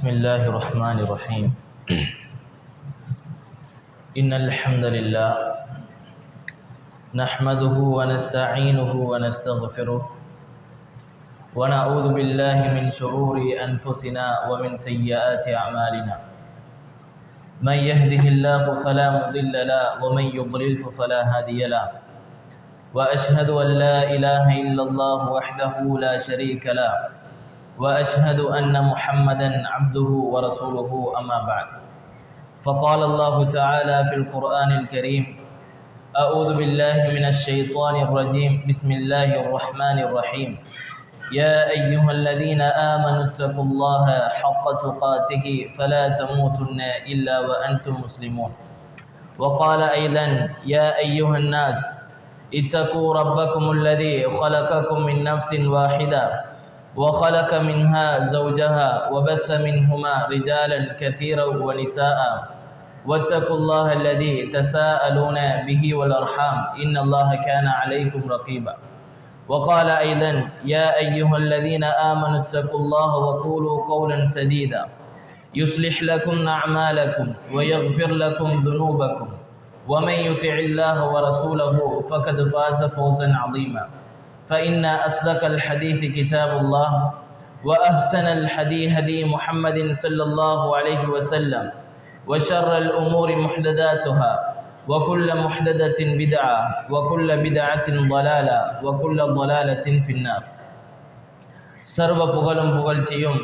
بسم الله الرحمن الرحيم إن الحمد لله نحمده ونستعينه ونستغفره ونعوذ بالله من شرور أنفسنا ومن سيئات أعمالنا من يهده الله فلا مضل له ومن يضلل فلا هادي له وأشهد أن لا إله إلا الله وحده لا شريك له وأشهد أن محمدًا عبده ورسوله أما بعد فقال الله تعالى في القرآن الكريم أعوذ بالله من الشيطان الرجيم بسم الله الرحمن الرحيم يا أيها الذين آمنوا اتقوا الله حق تقاته فلا تموتن إلا وأنتم مسلمون وقال أيضًا يا أيها الناس اتقوا ربكم الذي خلقكم من نفس واحدة وخلق منها زوجها وبث منهما رجالا كثيرا ونساء واتقوا الله الذي تساءلون به والأرحام إن الله كان عليكم رقيبا وقال أيضا يا أيها الذين آمنوا اتقوا الله وقولوا قولا سديدا يصلح لكم أعمالكم ويغفر لكم ذنوبكم ومن يطع الله ورسوله فقد فاز فوزا عظيما فإن أصدق الحديث كتاب الله وأحسن الحديث هدي محمد صلى الله عليه وسلم وشر الأمور محدثاتها وكل محدثة بدعة وكل بدعة ضلالة وكل ضلالة في النار சர்வ புகழும் புகழ்ச்சியும்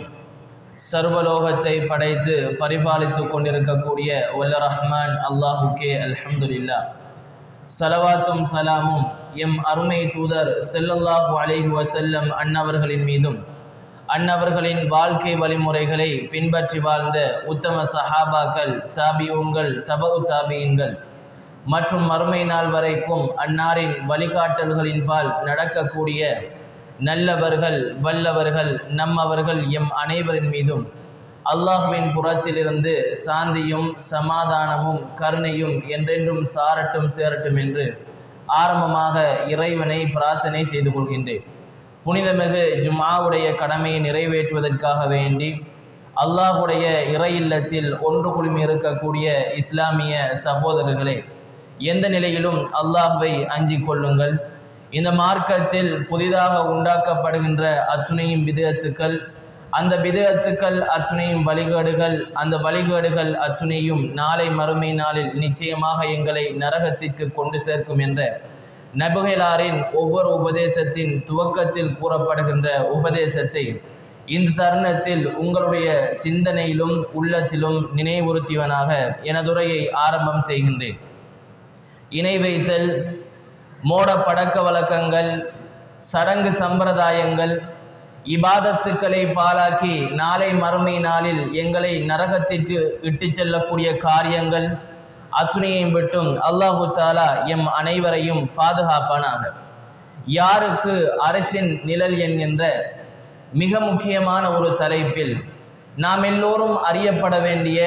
சர்வலோகத்தை படைத்து பரிபாலித்து கொண்டிருக்கக்கூடிய வல்ல ரஹ்மான் அல்லாஹுக்கே அல்ஹம்துலில்லாஹ். ஸலவாத்தும் சலாமும் எம் அருமை தூதர் ஸல்லல்லாஹு அலைஹி வஸல்லம் அன்னவர்களின் மீதும் அன்னவர்களின் வாழ்க்கை வழிமுறைகளை பின்பற்றி வாழ்ந்த உத்தம சஹாபாக்கள், தாபியூன்கள், தபஉ தாபியீன்கள் மற்றும் மறுமை நாள் வரைக்கும் அன்னாரின் வழிகாட்டல்களின் பால் நடக்கக்கூடிய நல்லவர்கள், வல்லவர்கள், நம்மவர்கள் எம் அனைவரின் மீதும் அல்லாஹ்வின் புறத்திலிருந்து சாந்தியும் சமாதானமும் கருணையும் என்றென்றும் சாரட்டும் சேரட்டும் என்று ஆரம்பமாக இறைவனை பிரார்த்தனை செய்து கொள்கின்றேன். புனிதமிகு ஜும்ஆவுடைய கடமையை நிறைவேற்றுவதற்காக வேண்டி அல்லாஹுடைய இறை இல்லத்தில் ஒன்று குழுமி இருக்கக்கூடிய இஸ்லாமிய சகோதரர்களே, எந்த நிலையிலும் அல்லாஹ்வை அஞ்சிக் கொள்ளுங்கள். இந்த மார்க்கத்தில் புதிதாக உண்டாக்கப்படுகின்ற அத்துணையும் பிதஅத்துக்கள், அந்த பிதஅத்துக்கள் அத்துணையும் வழிகேடுகள், அந்த வழிகேடுகள் அத்துணையும் நாளை மறுமை நாளில் நிச்சயமாக எங்களை நரகத்திற்கு கொண்டு சேர்க்கும் என்ற நபிகளாரின் ஒவ்வொரு உபதேசத்தின் துவக்கத்தில் கூறப்படுகின்ற உபதேசத்தை இந்த தருணத்தில் உங்களுடைய சிந்தனையிலும் உள்ளத்திலும் நினைவுறுத்தியவனாக எனதுரையை ஆரம்பம் செய்கின்றேன். இணை வைத்தல், மோட பழக்க வழக்கங்கள், சடங்கு சம்பிரதாயங்கள், இபாதத்துக்களை பாழாக்கி நாளை மறுமை நாளில் எங்களை நரகத்திற்கு இட்டு செல்லக்கூடிய காரியங்கள் அத்துணையையும் விட்டும் அல்லாஹு தாலா எம் அனைவரையும் பாதுகாப்பானாக. யாருக்கு அரசின் நிழல் என்கின்ற மிக முக்கியமான ஒரு தலைப்பில் நாம் எல்லோரும் அறியப்பட வேண்டிய,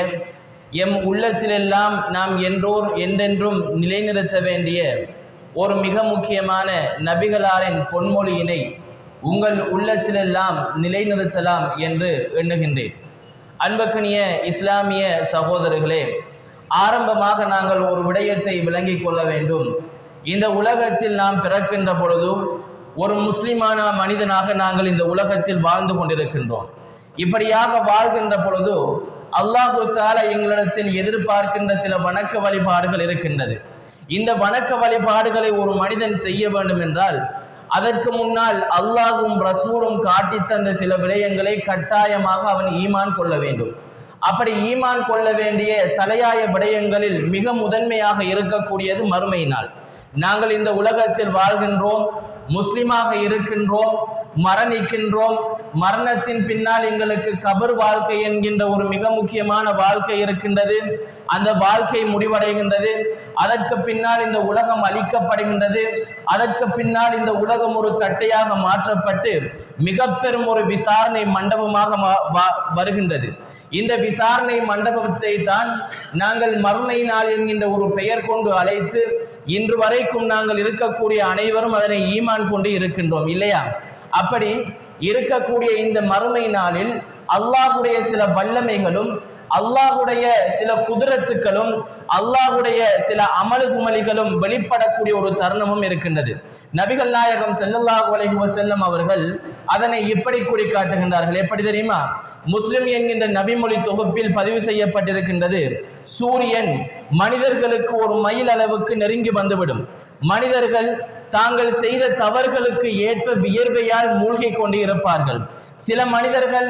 எம் உள்ளத்திலெல்லாம் நாம் என்றென்றும் நிலைநிறுத்த வேண்டிய ஒரு மிக முக்கியமான நபிகளாரின் பொன்மொழியினை உங்கள் உள்ளத்திலெல்லாம் நிலைநிறுத்தலாம் என்று எண்ணுகின்றேன். அன்புக்கினிய இஸ்லாமிய சகோதரர்களே, ஆரம்பமாக நாங்கள் ஒரு விடயத்தை விளங்கிக் கொள்ள வேண்டும். இந்த உலகத்தில் நாம் பிறக்கின்ற பொழுதும் ஒரு முஸ்லிமான மனிதனாக நாங்கள் இந்த உலகத்தில் வாழ்ந்து கொண்டிருக்கின்றோம். இப்படியாக வாழ்கின்ற பொழுது அல்லாஹு தஆலா எங்களிடத்தில் எதிர்பார்க்கின்ற சில வணக்க வழிபாடுகள் இருக்கின்றது. இந்த வணக்க வழிபாடுகளை ஒரு மனிதன் செய்ய வேண்டும் என்றால் அதற்கு முன்னால் அல்லாஹ்வும் ரசூலும் காட்டி தந்த சில விடயங்களை கட்டாயமாக அவன் ஈமான் கொள்ள வேண்டும். அப்படி ஈமான் கொள்ள வேண்டிய தலையாய விடயங்களில் மிக முதன்மையாக இருக்கக்கூடியது மறுமை நாள். நாங்கள் இந்த உலகத்தில் வாழ்கின்றோம், முஸ்லிமாக இருக்கின்றோம், மரணிக்கின்றோம். மரணத்தின் பின்னால் எங்களுக்கு கபர் வாழ்க்கை என்கின்ற ஒரு மிக முக்கியமான வாழ்க்கை இருக்கின்றது. அந்த வாழ்க்கை முடிவடைகின்றது. அதற்கு பின்னால் இந்த உலகம் அழிக்கப்படுகின்றது. அதற்கு பின்னால் இந்த உலகம் ஒரு தட்டையாக மாற்றப்பட்டு மிக பெரும் ஒரு விசாரணை மண்டபமாக வருகின்றது. இந்த விசாரணை மண்டபத்தை தான் நாங்கள் மறுமை நாள் என்கின்ற ஒரு பெயர் கொண்டு அழைத்து இன்று வரைக்கும் நாங்கள் இருக்கக்கூடிய அனைவரும் அதனை ஈமான் கொண்டு இருக்கின்றோம், இல்லையா? அப்படி இருக்கக்கூடிய இந்த மறுமை நாளில் அல்லாஹ்வுடைய சில வல்லமைகளும் அல்லாஹ்வுடைய சில குதிரத்துக்களும் அல்லாஹ்வுடைய சில அமலுகுமலிகளும் வெளிப்படக்கூடிய ஒரு தருணமும் இருக்கின்றது. நபிகள் நாயகம் ஸல்லல்லாஹு அலைஹி வஸல்லம் அவர்கள் அதனை இப்படி கூறி காட்டுகின்றார்கள். எப்படி தெரியுமா? முஸ்லிம் என்கின்ற நபிமொழி தொகுப்பில் பதிவு செய்யப்பட்டிருக்கின்றது, சூரியன் மனிதர்களுக்கு ஒரு மைல் அளவுக்கு நெருங்கி வந்துவிடும். மனிதர்கள் தாங்கள் செய்த தவறுகளுக்கு ஏற்ப வியர்வையால் மூழ்கி கொண்டு இருப்பார்கள். சில மனிதர்கள்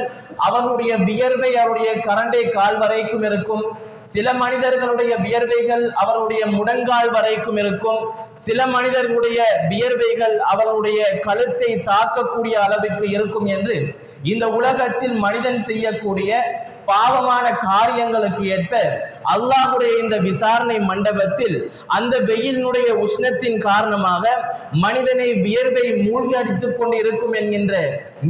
அவர்களுடைய வியர்வை அவருடைய கரண்டை கால் வரைக்கும் இருக்கும். சில மனிதர்களுடைய வியர்வைகள் அவருடைய முடங்கால் வரைக்கும் இருக்கும். சில மனிதர்களுடைய வியர்வைகள் அவர்களுடைய கழுத்தை தாக்கக்கூடிய அளவிற்கு இருக்கும் என்று இந்த உலகத்தில் மனிதன் செய்யக்கூடிய பாவமான காரியங்களுக்கு ஏற்ப அல்லாஹ்வுடைய இந்த விசாரணை மண்டபத்தில் அந்த வெயிலினுடைய உஷ்ணத்தின் காரணமாக மனிதனை வியர்வை மூழ்கி அடித்துக் கொண்டு இருக்கும் என்கின்ற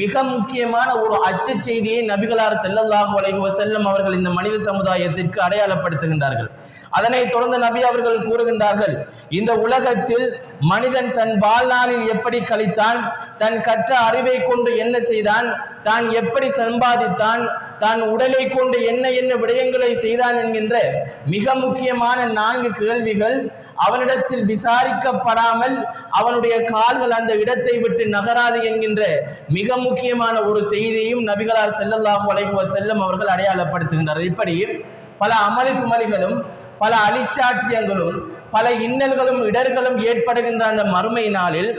மிக முக்கியமான ஒரு அச்ச செய்தியை நபிகளார் ஸல்லல்லாஹு அலைஹி வஸல்லம் அவர்கள் இந்த மனித சமுதாயத்திற்கு அடையாளப்படுத்துகின்றார்கள். அதனைத் தொடர்ந்து நபி அவர்கள் கூறுகின்றார்கள், இந்த உலகத்தில் மனிதன் தன் வாழ்நாளில் எப்படி கழித்தான், தன் கற்ற அறிவை கொண்டு என்ன செய்தான், தான் எப்படி சம்பாதித்தான், தான் உடலை கொண்டு என்ன என்ன விடயங்களை செய்தான் என்கின்ற மிக முக்கியமான 4 கேள்விகள் அவனிடத்தில் விசாரிக்கப்படாமல் அவனுடைய கால்கள் அந்த இடத்தை விட்டு நகராது என்கின்ற மிக முக்கியமான ஒரு செய்தியையும் நபிகளார் ஸல்லல்லாஹு அலைஹி வஸல்லம் அவர்கள் அடையாளப்படுத்துகின்றனர். இப்படி பல அமளிகுமலிகளும் பல அழிச்சாட்டியங்களும் பல இன்னல்களும் இடர்களும் ஏற்படுகின்ற அந்த மறுமை நாளில்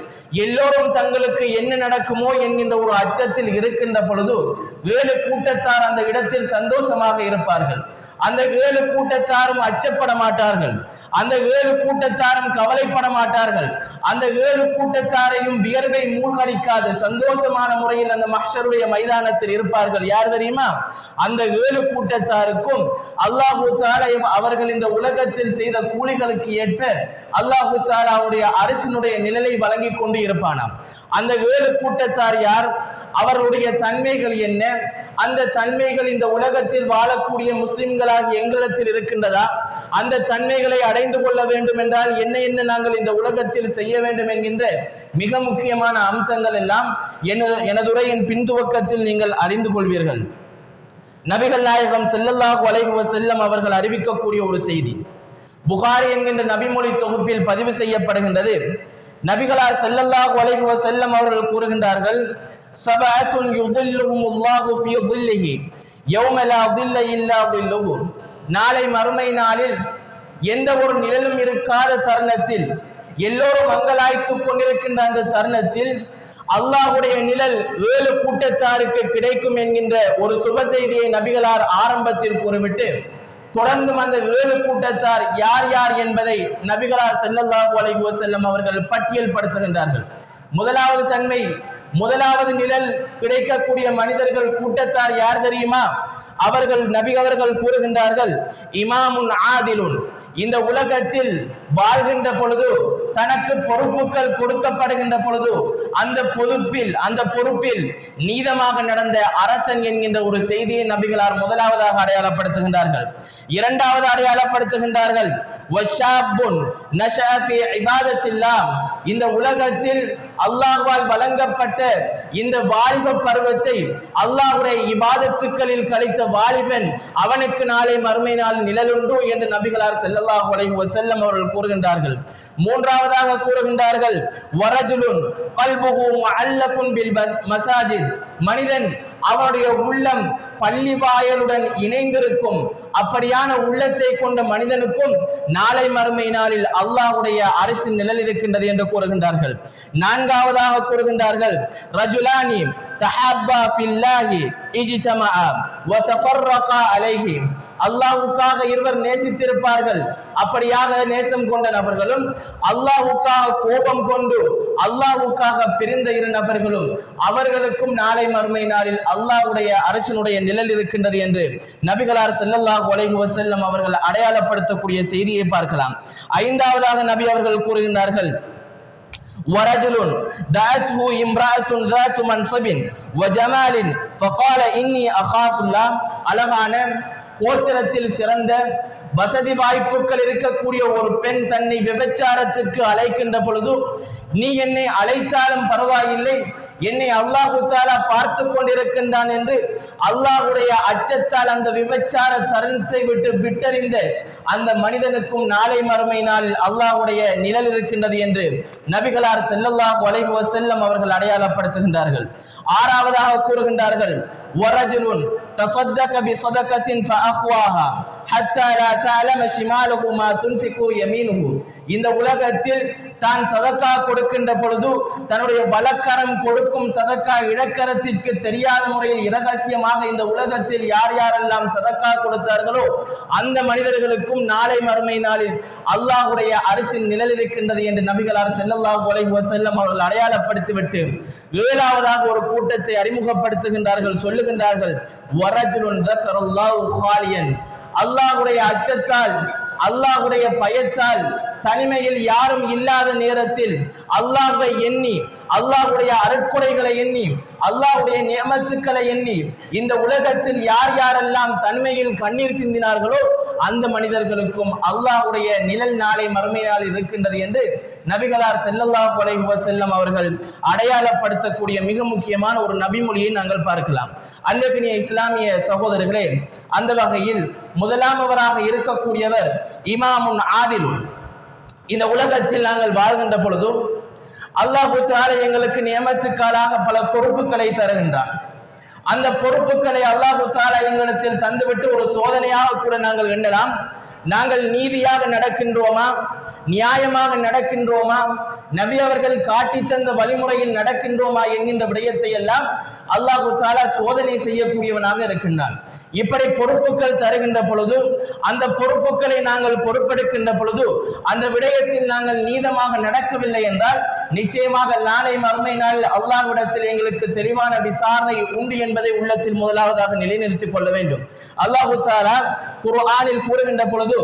எல்லோரும் தங்களுக்கு என்ன நடக்குமோ என்கின்ற ஒரு அச்சத்தில் இருக்கின்ற பொழுது 7 கூட்டத்தார் அந்த இடத்தில் சந்தோஷமாக இருப்பார்கள். அந்த 7 கூட்டத்தாரும் அச்சப்பட மாட்டார்கள். அந்த 7 கூட்டத்தாரும் கவலைப்பட மாட்டார்கள். அந்த 7 கூட்டத்தாரையும் வியர்வை மூழ்கடிக்காது சந்தோஷமான முறையில் அந்த மஹ்ஷருடைய மைதானத்தில் இருப்பார்கள். யார் தெரியுமா? அந்த 7 கூட்டத்தாருக்கும் அல்லாஹு தஆலா அவர்கள் இந்த உலகத்தில் செய்த கூலிகளுக்கு ஏற்ப அல்லாஹு தஆலா அவருடைய அரசினுடைய நிழலை வழங்கி கொண்டு இருப்பானாம். அந்த 7 கூட்டத்தார் யார்? அவருடைய தன்மைகள் என்ன? அந்த தன்மைகள் இந்த உலகத்தில் வாழக்கூடிய முஸ்லிம்களாகிய எங்களிடத்தில் இருக்கின்றதா? அந்த தன்மைகளை அடைந்து கொள்ள வேண்டும் என்றால் என்ன என்ன நாங்கள் இந்த உலகத்தில் செய்ய வேண்டும் என்கின்ற மிக முக்கியமான அம்சங்கள் எல்லாம் எனதுரையின் பின்துவக்கத்தில் நீங்கள் அறிந்து கொள்வீர்கள். நபிகள் நாயகம் ஸல்லல்லாஹு அலைஹி வஸல்லம் அவர்கள் அறிவிக்கக்கூடிய ஒரு செய்தி புகாரி என்கின்ற நபிமொழி தொகுப்பில் பதிவு செய்யப்படுகின்றது. நபிகளார் ஸல்லல்லாஹு அலைஹி வஸல்லம் அவர்கள் கூறுகின்றார்கள், சபஅத்துன் யுதில்லுஹுமுல்லாஹு ஃபீ தில்லிஹி யௌம லா தில்ல இல்லா தில்லுஹு. நாளை மறுமை நாளில் எந்த ஒரு நிழலும் இருக்காத தருணத்தில், எல்லோரும் மங்கலாய்த்துக் கொண்டிருக்கின்ற அந்த தருணத்தில் அல்லாஹ்வுடைய நிழல் 7 கூட்டத்தாருக்கு கிடைக்கும் என்கின்ற ஒரு சுப செய்தியை நபிகளார் ஆரம்பத்தில் கூறிவிட்டு தொடர்ந்தும் அந்த 7 கூட்டத்தார் யார் யார் என்பதை நபிகளார் ஸல்லல்லாஹு அலைஹி வஸல்லம் அவர்கள் பட்டியல் படுத்துகின்றார்கள். முதலாவது தன்மை, முதலாவது நிழல் கிடைக்கக்கூடிய மனிதர்கள் கூட்டத்தார் யார் தெரியுமா? அவர்கள் நபி அவர்கள் கூறுகின்றார்கள், இமாமுன் ஆதிலுன். இந்த உலகத்தில் வாழ்கின்ற பொழுது தனக்கு பொறுப்புகள் கொடுக்கப்படுகின்ற பொழுது அந்த பொறுப்பில் நீதமாக நடந்த அரசன் என்கின்ற ஒரு செய்தியை நபிகளார் முதலாவதாக அடையாளப்படுத்துகின்றார்கள். இரண்டாவது அடையாளப்படுத்துகின்றார்கள், வஷாபுன் நஷஅ ஃபீ இபாதத்தில்லாஹ். இந்த உலகத்தில் அல்லாஹ்வால் வழங்கப்பட்ட இந்த வாலிப பருவத்தை அல்லாஹ்வுடைய இபாதத்துக்களில் கழித்த வாலிபன், அவனுக்கு நாளை மறுமை நாள் நிழலுண்டு என்று நபிகளார் ஸல்லல்லாஹு அலைஹி வஸல்லம் அவர்கள் கூறுகின்றார்கள். மூன்றாவதாக கூறுகின்றார்கள், வரஜுலுன் கல்புஹு முஅல்லகுன் பில் மசாஜித். மனிதன் அவனுடைய உள்ளம் பள்ளி வாயலுடன் இணைந்திருக்கும். அப்படியான உள்ளத்தை கொண்ட மனிதனுக்கும் நாளை மறுமை நாளில் அல்லாஹ்வுடைய அரசின் நிழல் இருக்கின்றது என்று கூறுகின்றார்கள். நான்காவதாக கூறுகின்றார்கள், ரஜுலானி தஹப்பா ஃபில்லாஹி இஜ்தமஆ வ தஃபர்ரகா அலைஹி. அல்லாஹ்வுக்காக இருவர் நேசித்திருப்பார்கள். அப்படியாக நேசம் கொண்ட நபர்களும் அல்லாஹ்வுக்காக கோபம் கொண்டு அல்லாஹ்வுக்காக பிரிந்த 2 நபர்களும் அவர்களுக்கும் நாளை மறுமை நாளில் அல்லாஹ்வுடைய அரசினுடைய நிழல் இருக்கின்றது என்று நபிகளார் ஸல்லல்லாஹு அலைஹி வஸல்லம் அவர்கள் அடையாளப்படுத்தக்கூடிய செய்தியை பார்க்கலாம். ஐந்தாவதாக நபி அவர்கள் கூறுகின்றார்கள், வரஜுலுன் தஅத்ஹு இம்ராஅத்துன் ذات மன்சபின் வஜமாலின் ஃபகால இன்னி அகாஃபுல்லாஹ். அழகான கோத்திரத்தில் சிறந்த வசதி வாய்ப்புகள் இருக்கக்கூடிய ஒரு பெண் தன்னை விபச்சாரத்துக்கு அழைக்கின்ற பொழுது, நீ என்னை அழைத்தாலும் பரவாயில்லை, என்னை அல்லாஹு தஆலா பார்த்து கொண்டிருக்கின்றான் என்று அல்லாஹுடைய அச்சத்தால் அந்த விபச்சார தருணத்தை விட்டு விட்டறிந்த அந்த மனிதனுக்கும் நாளை மறுமை நாளில் அல்லாஹுடைய நிழல் இருக்கின்றது என்று நபிகளார் ஸல்லல்லாஹு அலைஹி வஸல்லம் அவர்கள் அடையாளப்படுத்துகின்றார்கள். ஆறாவதாக கூறுகின்றார்கள், வரஜுலுன் تصدق بصدقة فأخواها حتى لا تعلم شماله ما تنفق يمينه. இந்த உலகத்தில் தான் சதக்கா கொடுக்கின்ற பொழுது தன்னுடைய வலக்கரம் கொடுக்கும் சதக்கா இடக்கரத்திற்கு தெரியாத முறையில் இரகசியமாக இந்த உலகத்தில் யார் யாரெல்லாம் சதக்கா கொடுத்தார்களோ அந்த மனிதர்களுக்கும் நாளை மறுமை நாளில் அல்லாஹுடைய அரசின் நிழல் இருக்கின்றது என்று நபிகளார் ஸல்லல்லாஹு அலைஹி வஸல்லம் அவர்கள் அடையாளப்படுத்திவிட்டு ஏழாவதாக ஒரு கூட்டத்தை அறிமுகப்படுத்துகின்றார்கள். சொல்லுகின்றார்கள், வரஜுலுன் ذكرallahu خاليا. அல்லாஹ்வுடைய அச்சத்தால் அல்லாஹ்வுடைய பயத்தால் தனிமையில் யாரும் இல்லாத நேரத்தில் அல்லாஹ்வை எண்ணி, அல்லாஹ்வுடைய அருட்கொடைகளை எண்ணி, அல்லாஹ்வுடைய நியமத்துக்களை எண்ணி இந்த உலகத்தில் யார் யாரெல்லாம் தனிமையில் கண்ணீர் சிந்தினார்களோ அந்த மனிதர்களுக்கும் அல்லாஹ்வுடைய நிழல் நாளை மறுமை நாள் இருக்கின்றது என்று நபிகளார் ஸல்லல்லாஹு அலைஹி வஸல்லம் அவர்கள் அடையாளப்படுத்தக்கூடிய மிக முக்கியமான ஒரு நபிமொழியை நாங்கள் பார்க்கலாம். அன்பிற்கினிய இஸ்லாமிய சகோதரர்களே, அந்த வகையில் முதலாமவராக இருக்கக்கூடியவர் இமாமுன் ஆதிலுன். இந்த உலகத்தில் நாங்கள் வாழ்கின்ற பொழுதும் அல்லாஹ் தஆலா எங்களுக்கு நியமத்துக்காக பல பொறுப்புகளை தருகின்றான். அந்த பொறுப்புகளை அல்லாஹ் தஆலா எங்களிடத்தில் தந்துவிட்டு ஒரு சோதனையாக கூட நாங்கள் எண்ணலாம். நாங்கள் நீதியாக நடக்கின்றோமா, நியாயமாக நடக்கின்றோமா, நபி அவர்கள் காட்டி தந்த வழிமுறையில் நடக்கின்றோமா என்கின்ற விடயத்தை எல்லாம் அல்லாஹ் தஆலா சோதனை செய்யக்கூடியவனாக இருக்கின்றான். இப்படி பொறுப்புகள் தருகின்ற பொழுது, அந்த பொறுப்புகளை நாங்கள் பொறுப்பெடுக்கின்ற பொழுது அந்த விடயத்தில் நாங்கள் நீதமாக நடக்கவில்லை என்றால் நிச்சயமாக நாளை மறுமை நாளில் அல்லாஹ்விடத்தில் எங்களுக்கு தெளிவான விசாரணை உண்டு என்பதை உள்ளத்தில் முதலாவதாக நிலைநிறுத்திக் கொள்ள வேண்டும். அல்லாஹ் தஆலா குர்ஆனில் கூறுகின்ற பொழுது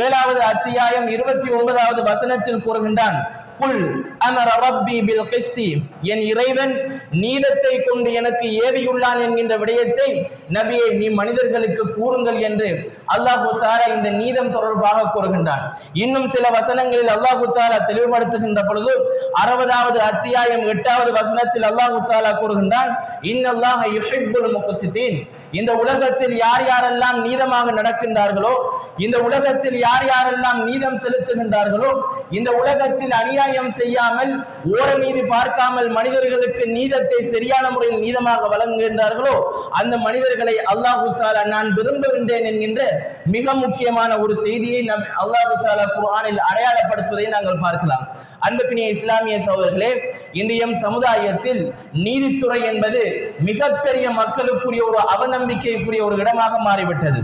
7வது அத்தியாயம் 29வது வசனத்தில் கூறுகின்றான், குல் அமர ரப்பி பில் கிஸ்தி. என் இறைவன் நீதத்தை கொண்டு எனக்கு ஏவியுள்ளான் என்கின்ற விடயத்தை நபியே நீ மனிதர்களுக்கு கூறுங்கள் என்று அல்லாஹ் தஆலா இந்த நீதம் தொடர்பாக கூறுகின்றான். இன்னும் சில வசனங்களில் அல்லாஹ் தஆலா தெளிவுபடுத்துகின்ற பொழுது 60வது அத்தியாயம் 8வது வசனத்தில் அல்லாஹ் தஆலா கூறுகின்றான், இன்னல்லாஹ யுஹிப்புல் முக்ஸிதீன். இந்த உலகத்தில் யார் யாரெல்லாம் நீதமாக நடக்கின்றார்களோ, இந்த உலகத்தில் யார் யாரெல்லாம் நீதம் செலுத்துகின்றார்களோ, இந்த உலகத்தில் அநியாயம் செய்யாமல் ஓர நீதி பார்க்காமல் மனிதர்களுக்கு நீதத்தை சரியான முறையில் நீதமாக வழங்குகின்றார்களோ அந்த மனிதர்களை அல்லாஹ் தஆலா நான் விரும்புகின்றேன் என்கின்ற மிக முக்கியமான ஒரு செய்தியை அல்லாஹ் தஆலா குர்ஆனில் அடையாளப்படுத்துவதை நாங்கள் பார்க்கலாம். அன்புக்கினிய இஸ்லாமிய சகோதரர்களே, இன்றைய சமுதாயத்தில் நீதித்துறை என்பது மிகப்பெரிய மக்களுக்குரிய ஒரு அவநம்பிக்கைக்குரிய ஒரு இடமாக மாறிவிட்டது.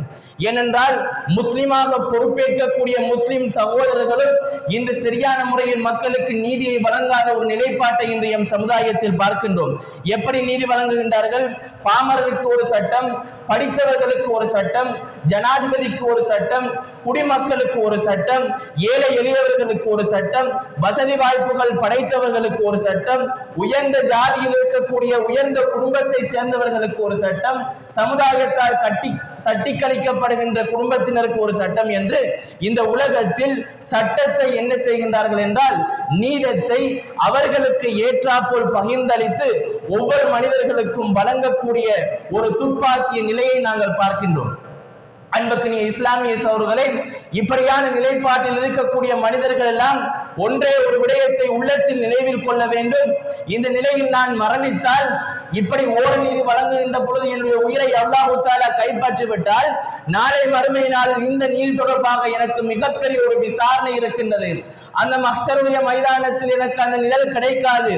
ஏனென்றால் முஸ்லிமாக பொறுப்பேற்கக்கூடிய முஸ்லிம் சகோதரர்களும் இன்று சரியான முறையில் மக்களுக்கு நீதியை வழங்காத ஒரு நிலைப்பாட்டை இன்றைய சமுதாயத்தில் பார்க்கின்றோம். எப்படி நீதி வழங்குகின்றார்கள்? பாமரருக்கு ஒரு சட்டம், படித்தவர்களுக்கு ஒரு சட்டம், ஜனாதிபதிக்கு ஒரு சட்டம், குடிமக்களுக்கு ஒரு சட்டம், ஏழை எளியவர்களுக்கு ஒரு சட்டம், வசதி வாய்ப்புகள் படைத்தவர்களுக்கு ஒரு சட்டம், உயர்ந்த ஜாதியில் இருக்கக்கூடிய உயர்ந்த குடும்பத்தை சேர்ந்தவர்களுக்கு ஒரு சட்டம், சமுதாயத்தால் தட்டி கழிக்கப்படுகின்ற குடும்பத்தினருக்கு ஒரு சட்டம் என்று இந்த உலகத்தில் சட்டத்தை என்ன செய்கின்றார்கள் என்றால் நீதத்தை அவர்களுக்கு ஏற்றாப்போல் பகிர்ந்தளித்து ஒவ்வொரு மனிதர்களுக்கும் வழங்கக்கூடிய ஒரு துப்பாக்கிய நிலையை நாங்கள் பார்க்கின்றோம். அன்புக்கினிய இஸ்லாமிய சகோதரர்களே, இப்படியான நிலைப்பாட்டில் இருக்கக்கூடிய மனிதர்கள் எல்லாம் ஒன்றே ஒரு விடயத்தை உள்ளத்தில் நினைவில் கொள்ள வேண்டும். இந்த நிலையில் நான் மரணித்தால், இப்படி ஓர நீதி வழங்குகின்ற பொழுது என்னுடைய உயிரை அல்லாஹ் தஆலா கைப்பற்றி விட்டால் நாளை மறுமை நாளில் இந்த நீதி தொடர்பாக எனக்கு மிகப்பெரிய ஒரு விசாரணை இருக்கின்றது. அந்த மஹ்ஷருடைய மைதானத்தில் எனக்கு அந்த நிழல் கிடைக்காது.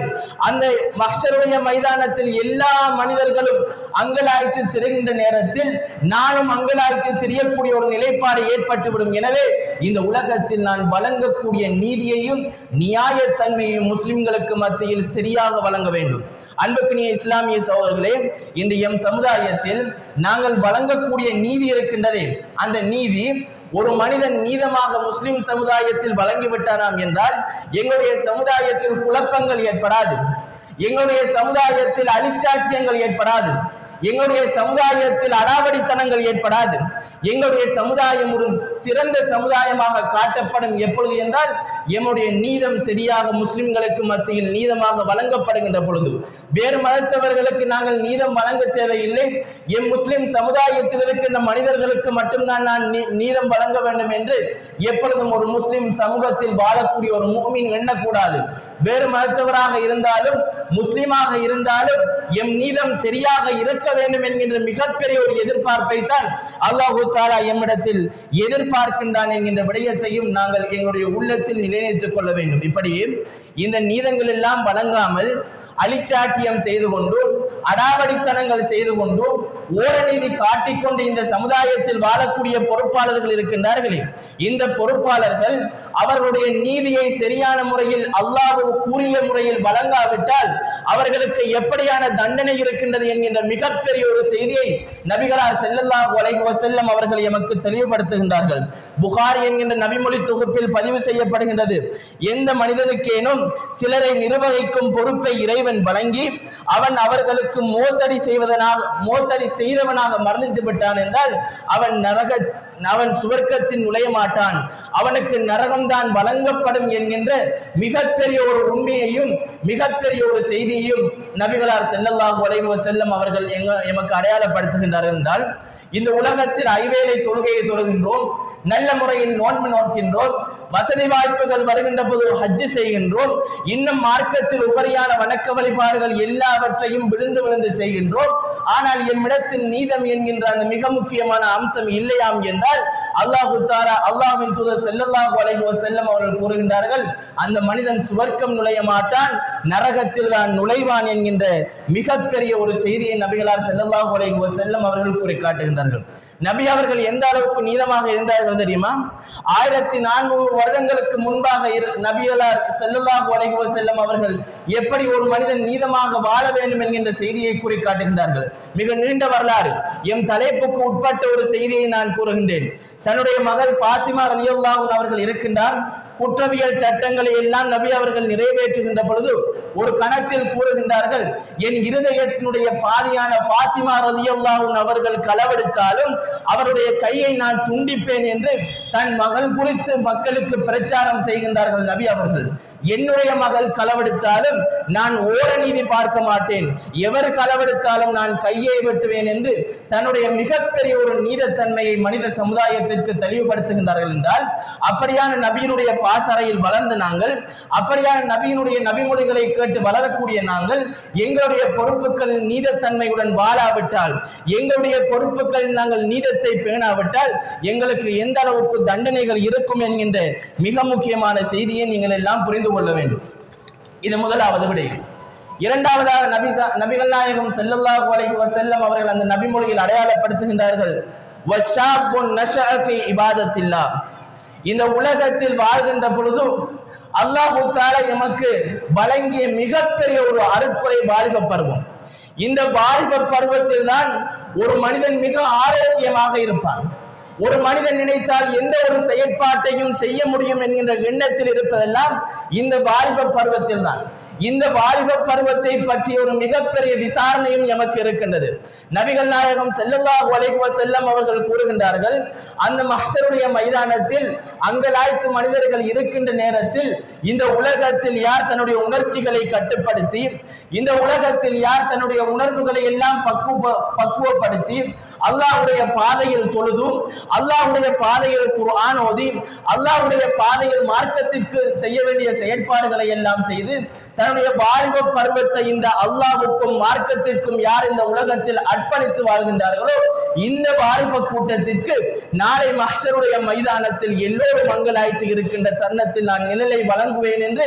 அந்த மஹ்ஷருடைய மைதானத்தில் எல்லா மனிதர்களும் அங்கலாய்த்து திரிகின்ற நேரத்தில் நானும் அங்கலாய்த்து தெரியக்கூடிய ஒரு நிலைப்பாடு ஏற்பட்டுவிடும். எனவே இந்த உலகத்தில் நான் வழங்கக்கூடிய நீதியையும் நியாயத்தன்மையையும் முஸ்லிம்களுக்கு மத்தியில் சரியாக வழங்க வேண்டும். அன்புக்கினிய இஸ்லாமிய சகோதரர்களே, இன்று எம் சமுதாயத்தில் நாங்கள் வழங்கக்கூடிய நீதி இருக்கின்றதே, அந்த நீதி ஒரு மனிதன் நீதமாக முஸ்லிம் சமுதாயத்தில் வழங்கிவிட்டானாம் என்றால் எங்களுடைய சமுதாயத்தில் குழப்பங்கள் ஏற்படாது, எங்களுடைய சமுதாயத்தில் அழிச்சாட்டியங்கள் ஏற்படாது, எங்களுடைய சமுதாயத்தில் அடாவடித்தனங்கள் ஏற்படாது. எங்களுடைய சமுதாயம் ஒரு சிறந்த சமுதாயமாக காட்டப்படும். எப்பொழுது என்றால், எம்முடைய நீதம் சரியாக முஸ்லிம்களுக்கு மத்தியில் நீதமாக வழங்கப்படுகின்ற பொழுது. வேறு மதத்தவர்களுக்கு நாங்கள் நீதம் வழங்க தேவையில்லை. எம் முஸ்லிம் சமுதாயத்தில் இருக்கின்ற மனிதர்களுக்கு மட்டும்தான் நான் நீதம் வழங்க வேண்டும் என்று எப்பொழுதும் ஒரு முஸ்லிம் சமூகத்தில் வாழக்கூடிய ஒரு முஃமின் எண்ணக்கூடாது. வேறு மதத்தவராக இருந்தாலும் முஸ்லிமாக இருந்தாலும் எம் நீதம் சரியாக இருக்க வேண்டும் என்கின்ற மிகப்பெரிய ஒரு எதிர்பார்ப்பை தான் அல்லாஹு தஆலா எம்மிடத்தில் எதிர்பார்க்கின்றான் என்கின்ற விடயத்தையும் நாங்கள் எங்களுடைய உள்ளத்தில் நிலைநிறுத்திக் கொள்ள வேண்டும். இப்படி இந்த நீதங்கள் எல்லாம் வழங்காமல் அலிச்சாட்டியம் செய்து கொண்டு அடாவடித்தனங்கள் செய்து கொண்டு ஓரநீதி காட்டிக்கொண்டு இந்த சமுதாயத்தில் வாழக்கூடிய பொறுப்பாளர்கள் இருக்கின்றார்களே, இந்த பொறுப்பாளர்கள் அவர்களுடைய நீதியை சரியான முறையில் அல்லாஹ் கூறிய முறையில் வழங்காவிட்டால் அவர்களுக்கு எப்படியான தண்டனை இருக்கின்றது என்கின்ற மிகப்பெரிய ஒரு செய்தியை நபிகளார் ஸல்லல்லாஹு அலைஹி வஸல்லம் அவர்கள் எமக்கு தெளிவுபடுத்துகின்றார்கள். புகாரி என்கின்ற நபிமொழி தொகுப்பில் பதிவு செய்யப்படுகின்றது, எந்த மனிதனுக்கேனும் சிலரை நிர்வகிக்கும் பொறுப்பை இறைவன் வழங்கி அவன் அவர்களுக்கு மோசடி செய்தவனாக மரணித்து விட்டான் என்றால் அவன் சுவர்க்கத்தில் நுழைய மாட்டான், அவனுக்கு நரகம்தான் வழங்கப்படும் என்கின்ற மிகப்பெரிய ஒரு உண்மையையும் மிகப்பெரிய ஒரு செய்தியையும் நபிகளார் ஸல்லல்லாஹு அலைஹி வஸல்லம் அவர்கள் எமக்கு அடையாளப்படுத்துகின்றார்கள். என்றால், இந்த உலகத்தில் ஐவேளை தொழுகையை தொழுகின்றோம், நல்ல முறையில் நோன்பு நோக்கின்றோம், வசதி வாய்ப்புகள் வருகின்ற போது ஹஜ்ஜு செய்கின்றோம், இன்னும் மார்க்கத்தில் உபரியான வணக்க வழிபாடுகள் எல்லாவற்றையும் விழுந்து செய்கின்றோம். ஆனால் எம்மிடத்தில் நீதம் என்கின்ற அந்த மிக முக்கியமான அம்சம் இல்லையாம் என்றால் அல்லாஹு தஆலா அல்லாஹ்வின் தூதர் ஸல்லல்லாஹு அலைஹி வஸல்லம் அவர்கள் கூறுகின்றார்கள், அந்த மனிதன் சுவர்க்கம் நுழைய மாட்டான், நரகத்தில் தான் நுழைவான் என்கின்ற மிகப்பெரிய ஒரு செய்தியை நபிகளார் ஸல்லல்லாஹு அலைஹி வஸல்லம் அவர்கள் கூறி காட்டுகின்றார்கள். நபி அவர்கள் எந்த அளவுக்கு நீதமாக இருந்தார்கள் தெரியுமா? 1400 வருடங்களுக்கு முன்பாக நபிகளார் ஸல்லல்லாஹு அலைஹி வஸல்லம் அவர்கள் எப்படி ஒரு மனிதன் நீதமாக வாழ வேண்டும் என்கின்ற செய்தியை கூறி காட்டுகின்றார்கள். மிக நீண்ட வரலாறு, எம் தலைப்புக்கு உட்பட்ட ஒரு செய்தியை நான் கூறுகின்றேன். தன்னுடைய மகள் பாத்திமா ரலியல்லாஹு அன்ஹா அவர்கள் இருக்கின்றார். குற்றவியல் சட்டங்களை எல்லாம் நபி அவர்கள் நிறைவேற்றுகின்ற பொழுது ஒரு கணத்தில் கூறுகின்றார்கள், என் இருதயத்தினுடைய பாதியான பாத்திமா ரலியல்லாஹு அன்ஹா அவர்கள் களவெடுத்தாலும் அவருடைய கையை நான் துண்டிப்பேன் என்று தன் மகள் குறித்து மக்களுக்கு பிரச்சாரம் செய்கின்றார்கள் நபி அவர்கள். என்னுடைய மகள் களவெடுத்தாலும் நான் ஓரநீதி பார்க்க மாட்டேன், எவர் களவெடுத்தாலும் நான் கையை வெட்டுவேன் என்று தன்னுடைய மிகப்பெரிய ஒரு நீதத்தன்மையை மனித சமுதாயத்திற்கு தெளிவுபடுத்துகின்றார்கள். என்றால், அப்படியான நபியினுடைய பாசறையில் வளர்ந்து நாங்கள், அப்படியான நபியினுடைய நபிமொழிகளை கேட்டு வளரக்கூடிய நாங்கள் எங்களுடைய பொறுப்புகளில் நீதத்தன்மையுடன் வாழாவிட்டால், எங்களுடைய பொறுப்புகளில் நாங்கள் நீதத்தை பேணாவிட்டால் எங்களுக்கு எந்த அளவுக்கு தண்டனைகள் இருக்கும் என்கின்ற மிக முக்கியமான செய்தியை நீங்கள் எல்லாம் புரிந்து கொள்ள வேண்டும். இது முதலாவது விடயம். இரண்டாவதாக நபிகள் நாயகம் ஸல்லல்லாஹு அலைஹி வஸல்லம் அவர்கள் அந்த நபிமொழியில் அடையாளப்படுத்துகின்றார்கள், வஷாபுன் நஷஅ ஃபீ இபாதத்தில்லாஹ். இந்த உலகத்தில் வாழ்கின்ற பொழுது அல்லாஹ் தஆலா எமக்கு வழங்கிய மிகப்பெரிய ஒரு அருட்கொடை வாலிப பருவம். இந்த வாலிப பருவத்தில் தான் ஒரு மனிதன் மிக ஆரோக்கியமாக இருப்பான். ஒரு மனிதன் நினைத்தால் எந்த ஒரு செயற்பாட்டையும் செய்ய முடியும் என்கின்ற எண்ணத்தில் இருப்பதெல்லாம் இந்த வாலிப பருவத்தில் தான். இந்த வாலிப பருவத்தை பற்றிய ஒரு மிகப்பெரிய விசாரணையும் எமக்கு இருக்கின்றது. நபிகள் நாயகம் ஸல்லல்லாஹு அலைஹி வஸல்லம் அவர்கள் கூறுகின்றார்கள், அந்த மஹ்ஷருடைய மைதானத்தில் அங்கலாய்த்து மனிதர்கள் இருக்கின்ற நேரத்தில் இந்த உலகத்தில் யார் தன்னுடைய உணர்ச்சிகளை கட்டுப்படுத்தி, இந்த உலகத்தில் யார் தன்னுடைய உணர்வுகளை எல்லாம் பக்குவப்படுத்தி அல்லாஹ்வுடைய பாதையில் தொழுது, அல்லாஹ்வுடைய பாதையில் குர்ஆன் ஓதி, அல்லாஹ்வுடைய பாதையில் மார்க்கத்திற்கு செய்ய வேண்டிய செயற்பாடுகளை எல்லாம் செய்து தன்னுடைய வாலிப பருவத்தை இந்த அல்லாஹ்வுக்கும் மார்க்கத்திற்கும் யார் இந்த உலகத்தில் அர்ப்பணித்து வாழ்கின்றார்களோ இந்த வாலிப கூட்டத்திற்கு நாளை மஹ்ஷருடைய மைதானத்தில் எல்லோரும் மங்களாய்த்து இருக்கின்ற தருணத்தில் நான் நிழலை வழங்குவேன் என்று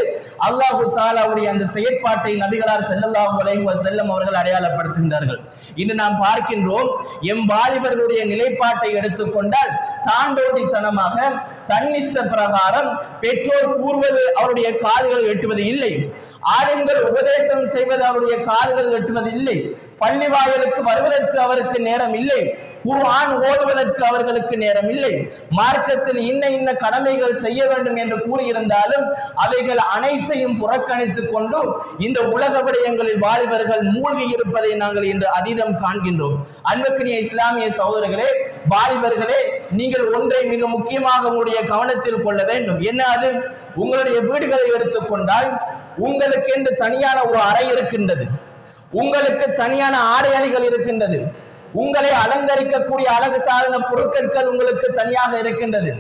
அல்லாஹ் தஆலாவுடைய அந்த செயற்பாட்டை நபிகளார் ஸல்லல்லாஹு அலைஹி வஸல்லம் அவர்கள் அடையாளப்படுத்துகின்றார்கள். இன்று நாம் பார்க்கின்றோம், எம் வாலிபர்களுடைய நிலைப்பாட்டை எடுத்துக்கொண்டால் தாண்டோடித்தனமாக தன்னிஷ்ட பிரகாரம் பெற்றோர் கூறுவது அவருடைய காதுகள் எட்டுவது இல்லை, ஆலிம்கள் உபதேசம் செய்வது அவருடைய காதுகள் எட்டுவது இல்லை, பள்ளி வாயிலுக்கு வருவதற்கு அவருக்கு நேரம் இல்லை, குர்ஆன் ஓதுவதற்கு அவர்களுக்கு நேரம் இல்லை, மார்க்கத்தில் இன்ன கடமைகள் செய்ய வேண்டும் என்று கூறியிருந்தாலும் அவைகள் அனைத்தையும் புறக்கணித்துக் கொண்டு இந்த உலக விடயங்களில் வாலிபர்கள் மூழ்கி இருப்பதை நாங்கள் இன்று அதீதம் காண்கின்றோம். அன்புக்குரிய இஸ்லாமிய சகோதரர்களே, வாலிபர்களே, நீங்கள் ஒன்றை மிக முக்கியமாக உங்களுடைய கவனத்தில் கொள்ள வேண்டும். என்ன அது? உங்களுடைய வீடுகளை எடுத்துக்கொண்டால் உங்களுக்கு என்று தனியான ஒரு அறை இருக்கின்றது, உங்களுக்கு தனியான ஆடை அணிகள் இருக்கின்றது, உங்களை அலங்கரிக்கக்கூடிய அழகு சாதன பொருட்கள் உங்களுக்கு தனியாக இருக்கின்றது,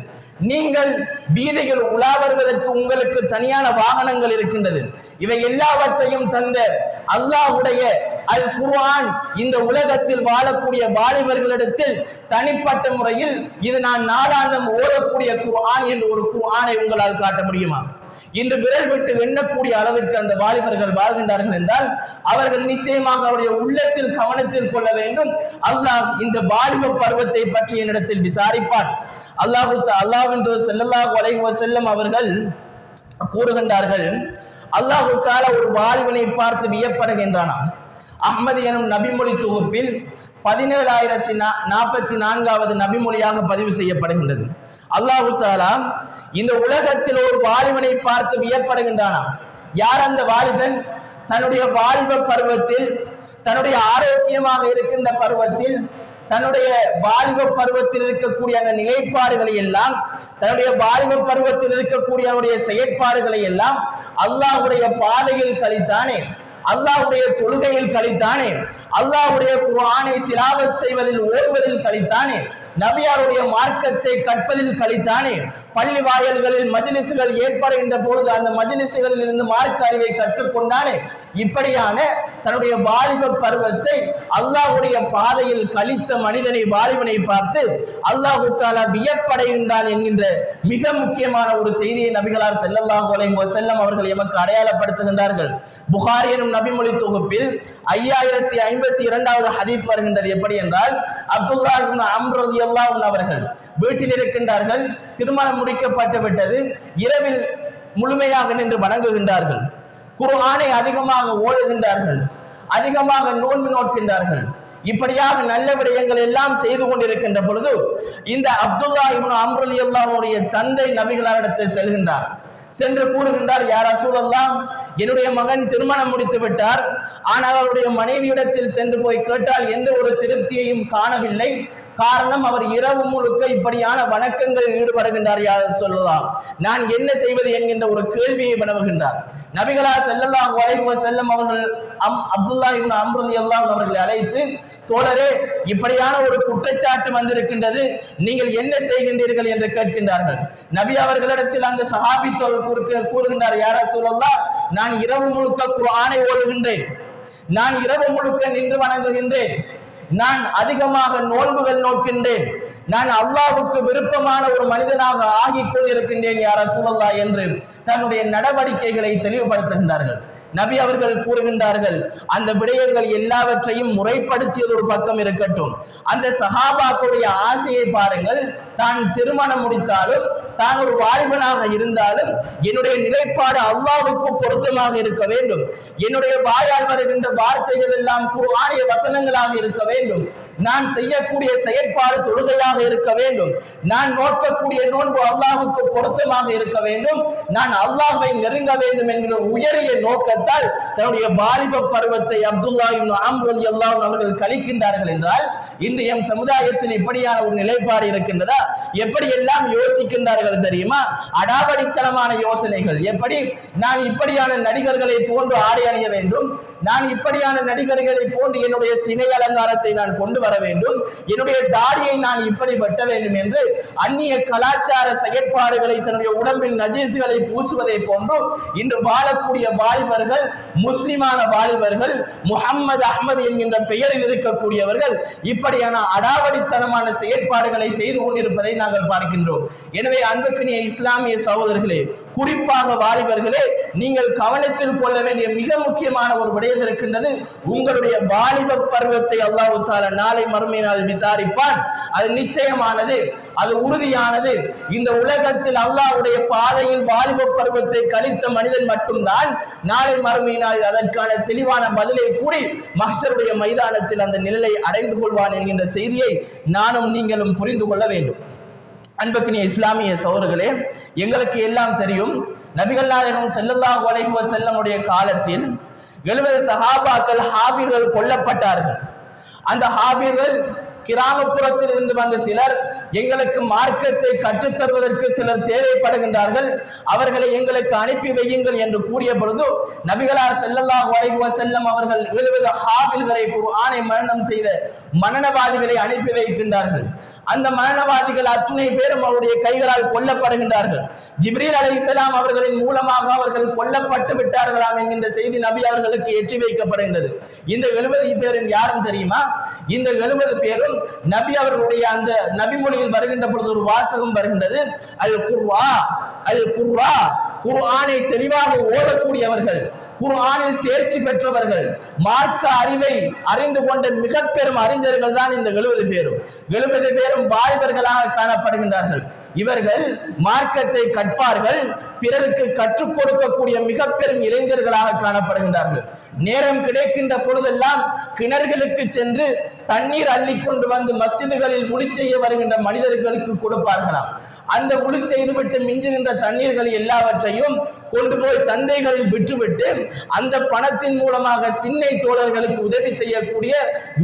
நீங்கள் வீதியில் உலா வருவதற்கு உங்களுக்கு தனியான வாகனங்கள் இருக்கின்றது. இவை எல்லாவற்றையும் தந்த அல்லாஹ்வுடைய அல் குர்ஆன் இந்த உலகத்தில் வாழக்கூடிய வாலிபர்களிடத்தில் தனிப்பட்ட முறையில் இது நான் நாளாந்தம் ஓடக்கூடிய குர்ஆன் என்று ஒரு குர்ஆனை உங்களால் காட்ட முடியுமா? இன்று விரல் விட்டு எண்ணக்கூடிய அளவிற்கு அந்த வாலிபர்கள் வாழ்கின்றார்கள் என்றால் அவர்கள் நிச்சயமாக அவருடைய உள்ளத்தில் கவனத்தில் கொள்ள வேண்டும். அல்லாஹ் இந்த வாலிப பருவத்தை பற்றி என்னிடத்தில் விசாரிப்பான். அல்லாஹ்வின் தூதர் ஸல்லல்லாஹு அலைஹி வஸல்லம் அவர்கள் கூறுகின்றார்கள், அல்லாஹ் தஆலா ஒரு வாலிபனை பார்த்து வியப்படுகின்றானாம். அஹ்மது எனும் நபிமொழி தொகுப்பில் 17044வது நபிமொழியாக பதிவு செய்யப்படுகின்றது. அல்லாஹ் தஆலா இந்த உலகத்தில் ஒரு வாலிபனை பார்த்து வியப்படுகின்றானாம். யார் அந்த வாலிபன்? தன்னுடைய வாலிப பருவத்தில், தன்னுடைய ஆரோக்கியமாக இருக்கின்ற பருவத்தில், தன்னுடைய வாலிப பருவத்தில் இருக்கக்கூடிய அந்த நிலைப்பாடுகளை எல்லாம், தன்னுடைய வாலிப பருவத்தில் இருக்கக்கூடிய அவருடைய செயற்பாடுகளை எல்லாம் அல்லாஹ்வுடைய பாதையில் கழித்தானே, அல்லாஹ்வுடைய தொழுகையில் கழித்தானே, அல்லாஹ்வுடைய குர்ஆனை திலாவத் செய்வதில் ஓதுவதில் கழித்தானே, நபியாருடைய மார்க்கத்தை கற்பதில் கழித்தானே, பள்ளி வாயல்களில் மஜ்லிஸ்கள் ஏற்படுகின்ற பொழுது அந்த மஜ்லிஸ்களில் இருந்து மார்க்க அறிவை கற்றுக்கொண்டானே, இப்படியான தன்னுடைய வாலிப பருவத்தை அல்லாஹ்வுடைய பாதையில் கழித்த மனிதனை, வாலிபனை பார்த்து அல்லாஹ் தஆலா வியப்படைகின்றான் என்கின்ற மிக முக்கியமான ஒரு செய்தியை நபிகளார் ஸல்லல்லாஹு அலைஹி வஸல்லம் அவர்கள் எமக்கு அடையாளப்படுத்துகின்றார்கள். புகாரி எனும் நபிமொழி தொகுப்பில் 5052வது ஹதீஸ் வருகின்றது. எப்படி என்றால், அப்துல்லாஹ் இப்னு அம்ர் ரலியல்லாஹு அன்ஹு அவர்கள் வீட்டில் இருக்கின்றார்கள், திருமணம் முடிக்கப்பட்டு விட்டது, இரவில் முழுமையாக நின்று வணங்குகின்றார்கள், குர்ஆனை அதிகமாக ஓதுகின்றார்கள், அதிகமாக நோன்பு நோக்கின்றார்கள். இப்படியாக நல்ல விடயங்கள் எல்லாம் செய்து கொண்டிருக்கின்ற பொழுது இந்த அப்துல்லாஹ் இப்னு அம்ர் ரலியல்லாஹு அன்ஹுடைய தந்தை நபிகளாரிடத்தில் செல்கின்றார். சென்று கூறுகின்றார், யா ரசூலல்லாஹ், என்னுடைய மகன் திருமணம் முடித்து விட்டார், ஆனால் அவருடைய மனைவியிடத்தில் சென்று போய் கேட்டால் எந்த ஒரு திருப்தியையும் காணவில்லை. காரணம், அவர் இரவு முழுக்க இப்படியான வணக்கங்களில் ஈடுபடுகின்றார். யா ரசூலல்லாஹ், நான் என்ன செய்வது என்கின்ற ஒரு கேள்வியை வினவுகின்றார். நபிகளார் ஸல்லல்லாஹு அலைஹி வஸல்லம் அவர்கள் அப்துல்லாஹ் இப்னு அம்ர் ரலியல்லாஹு அன்ஹு அவர்களை அழைத்து, தோழரே, இப்படியான ஒரு குற்றச்சாட்டு வந்திருக்கின்றது, நீங்கள் என்ன செய்கின்றீர்கள் என்று கேட்கின்றார்கள். நபி அவர்களிடத்தில் அந்த சஹாபி கூறுகின்றார், யா ரசூலல்லாஹ், நான் இரவு முழுக்க குர்ஆனை ஓதுகின்றேன், நான் இரவு முழுக்க நின்று வணங்குகின்றேன், நான் அதிகமாக நோன்புகள் நோக்கின்றேன், நான் அல்லாஹ்வுக்கு விருப்பமான ஒரு மனிதனாக ஆகிக் கொண்டிருக்கின்றேன் யா ரசூலல்லாஹ் என்று தன்னுடைய நடவடிக்கைகளை தெளிவுபடுத்துகின்றார்கள். நபி அவர்கள் கூறுகின்றார்கள், அந்த விடயங்கள் எல்லாவற்றையும் முறைப்படுத்தியது ஒரு பக்கம் இருக்கட்டும், அந்த சஹாபாக்களுடைய ஆசையை பாருங்கள். தான் திருமணம் முடித்தாலும், தான் ஒரு வாலிபனாக இருந்தாலும் என்னுடைய நிலைப்பாடு அல்லாஹ்வுக்கு பொருத்தமாக இருக்க வேண்டும், என்னுடைய வாயால் வருகின்ற வார்த்தைகள் எல்லாம் குர்ஆனிய வசனங்களாக இருக்க வேண்டும், நான் செய்யக்கூடிய செயற்பாடு தொழுகையாக இருக்க வேண்டும், நான் நோக்கக்கூடிய நோன்பு அல்லாஹ்வுக்கு பொருத்தமாக இருக்க வேண்டும், நான் அல்லாஹ்வை நெருங்க வேண்டும் என்கிற உயரிய நோக்கத்தால் தன்னுடைய வாலிப பருவத்தை அப்துல்லாஹ் இப்னு அம்ர் ரலியல்லாஹு அன்ஹு அவர்கள் கழிக்கின்றார்கள் என்றால், இன்று எம் சமுதாயத்தில் இப்படியான ஒரு நிலைப்பாடு இருக்கின்றதா? எப்படி எல்லாம் யோசிக்கின்றார்கள் தெரியுமா? அடாவடித்தனமான யோசனைகள். எப்படி நான் இப்படியான நடிகர்களை போன்று ஆடை அணிய வேண்டும், நான் இப்படியான நடிகர்களை போன்று என்னுடைய சிகை அலங்காரத்தை நான் கொண்டு வர வேண்டும், என்னுடைய தாடியை நான் இப்படி வெட்ட வேண்டும் என்று அந்நிய கலாச்சார செயற்பாடுகளை தன்னுடைய உடம்பில் நஜீஸ்களை பூசுவதை போன்று இன்று வாழக்கூடிய வாலிபர்கள், முஸ்லிமான வாலிபர்கள், முஹம்மது அஹ்மது என்கின்ற பெயரில் இருக்கக்கூடியவர்கள் இப்படியான அடாவடித்தனமான செயற்பாடுகளை செய்து கொண்டிருப்பதை நாங்கள் பார்க்கின்றோம். எனவே அன்புக்குரிய இஸ்லாமிய சகோதரர்களே, குறிப்பாக வாலிபர்களே, நீங்கள் கவனத்தில் கொள்ள வேண்டிய மிக முக்கியமான ஒரு விடயம் இருக்கின்றது. உங்களுடைய வாலிப பருவத்தை அல்லாஹ் தஆலா நாளை மறுமை நாள் விசாரிப்பான். அது நிச்சயமானது, அது உறுதியானது. இந்த உலகத்தில் அல்லாஹ்வுடைய பாதையில் வாலிப பருவத்தை கழித்த மனிதன் மட்டும்தான் நாளை மறுமை நாளில் அதற்கான தெளிவான பதிலை கூறி மஹ்ஷருடைய மைதானத்தில் அந்த நிலையை அடைந்து கொள்வான் என்கின்ற செய்தியை நானும் நீங்களும் புரிந்து கொள்ள வேண்டும். அன்புக்குரிய இஸ்லாமிய சகோதரர்களே, எங்களுக்கு எல்லாம் தெரியும், நபிகள் நாயகம் ஸல்லல்லாஹு அலைஹி வஸல்லமுடைய காலத்தில் 70 சஹாபாக்கள் ஹாபிர்கள் கொல்லப்பட்டார்கள். அந்த ஹாபிர்கள் கிராமப்புறத்தில் இருந்து வந்த சிலர், எங்களுக்கு மார்க்கத்தை கற்றுத்தருவதற்கு சிலர் தேவைப்படுகின்றார்கள், அவர்களை எங்களுக்கு அனுப்பி வையுங்கள் என்று கூறிய பொழுது நபிகளார் ஸல்லல்லாஹு அலைஹி வஸல்லம் அவர்கள் 70 ஹாபில்களை, குர்ஆனை மனனம் செய்த மனனவாதிகளை அனுப்பி வைக்கின்றார்கள். அந்த மனனவாதிகள் அத்துணை பேரும் அவருடைய கைகளால் கொல்லப்படுகின்றார்கள். ஜிப்ரீல் அலைஹிஸ்ஸலாம் அவர்களின் மூலமாக அவர்கள் கொல்லப்பட்டு விட்டார்களாம் என்கின்ற செய்தி நபி அவர்களுக்கு எட்டி வைக்கப்படுகின்றது. இந்த 70 பேரும் யாரும் தெரியுமா? இந்த 70 பேரும் நபி அவர்களுடைய அந்த நபி மொழியில் வருகின்ற பொழுது ஒரு வாசகம் வருகின்றது, அல் குர்ஆ, அல் குர்ஆ, குர்ஆனை தெளிவாக ஓதக்கூடியவர்கள், குர்ஆனில் தேர்ச்சி பெற்றவர்கள், மார்க்க அறிவை அறிந்து கொண்ட மிக பெரும் அறிஞர்கள் தான் இந்த 70 பேரும். 70 பேரும் வாலிபர்களாக காணப்படுகின்றார்கள். இவர்கள் மார்க்கத்தை கற்பார்கள், பிறருக்கு கற்றுக் கொடுக்கக்கூடிய மிக பெரும் இளைஞர்களாக காணப்படுகின்றார்கள். நேரம் கிடைக்கின்ற பொழுதெல்லாம் கிணறுகளுக்கு சென்று தண்ணீர் அள்ளி கொண்டு வந்து மஸ்ஜிதுகளில் உளி செய்ய வருகின்ற மனிதர்களுக்கு கொடுப்பார்களாம். அந்த உளி செய்துவிட்டு மிஞ்சுகின்ற தண்ணீர்கள் எல்லாவற்றையும் கொண்டு போய் சந்தைகளில் விற்றுவிட்டு அந்த பணத்தின் மூலமாக திண்ணை தோழர்களுக்கு உதவி செய்யக்கூடிய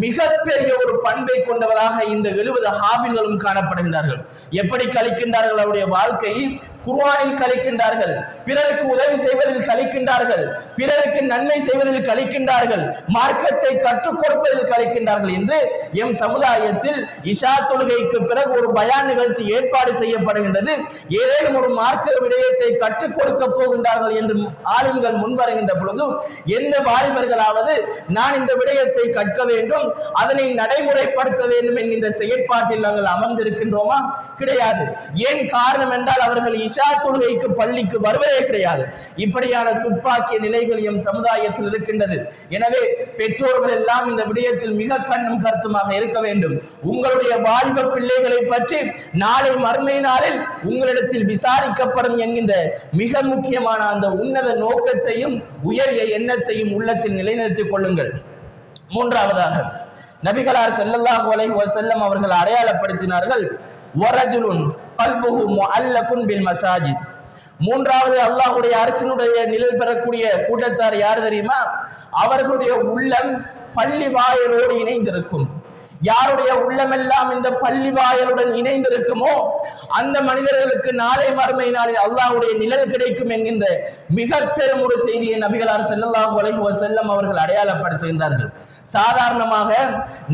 மிகப்பெரிய ஒரு பண்பை கொண்டவராக இந்த 70 ஹாபில்களும் காணப்படுகின்றார்கள். எப்படி கழிக்கின்றார்கள் அவருடைய வாழ்க்கையை? குர்ஆனில் கழிக்கின்றார்கள், பிறருக்கு உதவி செய்வதில் கழிக்கின்றார்கள், பிறருக்கு நன்மை செய்வதில் கழிக்கின்றார்கள், மார்க்கத்தை கற்றுக் கொடுப்பதில் கழிக்கின்றார்கள் என்று எம் சமுதாயத்தில் இஷா தொழுகைக்கு பிறகு ஒரு பயான் நிகழ்ச்சி ஏற்பாடு செய்யப்படுகின்றது. ஏதேனும் ஒரு மார்க்க விடயத்தை கற்றுக் கொடுக்க போகின்றார்கள் என்று ஆளுங்கள் முன்வருகின்ற பொழுது எந்த வாலிபர்களாவது நான் இந்த விடயத்தை கற்க வேண்டும், அதனை நடைமுறைப்படுத்த வேண்டும் என்கின்ற செயற்பாட்டில் நாங்கள் அமர்ந்திருக்கின்றோமா? கிடையாது. ஏன் காரணம் என்றால் அவர்கள் இஷா தொழுகைக்கு பள்ளிக்கு வருவதே கிடையாது. இப்படியான துப்பாக்கிய நிலைகள் எம் சமுதாயத்தில் இருக்கின்றது. எனவே பெற்றோர்கள் எல்லாம் இந்த விடயத்தில் மிக கண்ணும் கருத்துமாக இருக்க வேண்டும். உங்களுடைய வாலிப பிள்ளைகளை பற்றி நாளை மறுமை நாளில் உங்களிடத்தில் விசாரிக்கப்படும் என்கின்ற மிக முக்கியமான அந்த உன்னத நோக்கத்தையும் உயரிய எண்ணத்தையும் உள்ளத்தில் நிலைநிறுத்திக் கொள்ளுங்கள். மூன்றாவதாக நபிகளார் ஸல்லல்லாஹு அலைஹி வஸல்லம் அவர்கள் அடையாளப்படுத்தினார்கள், வரஜுலுன் கல்புஹு முஅல்லகுன் பில் மசாஜித். மூன்றாவது அல்லாஹ்வுடைய அரசினுடைய நிழல் பெறக்கூடிய கூட்டத்தார் யார் தெரியுமா? அவர்களுடைய உள்ளம் பள்ளி வாயிலோடு இணைந்திருக்கும். யாருடைய உள்ளமெல்லாம் இந்த பள்ளி வாயலுடன் இணைந்திருக்குமோ அந்த மனிதர்களுக்கு நாளை மறுமை நாளில் அல்லாஹ்வுடைய நிழல் கிடைக்கும் என்கின்ற மிக பெரும் ஒரு செய்தியை நபிகளார் ஸல்லல்லாஹு அலைஹி வஸல்லம் அவர்கள் அடையாளப்படுத்துகின்றார்கள். சாதாரணமாக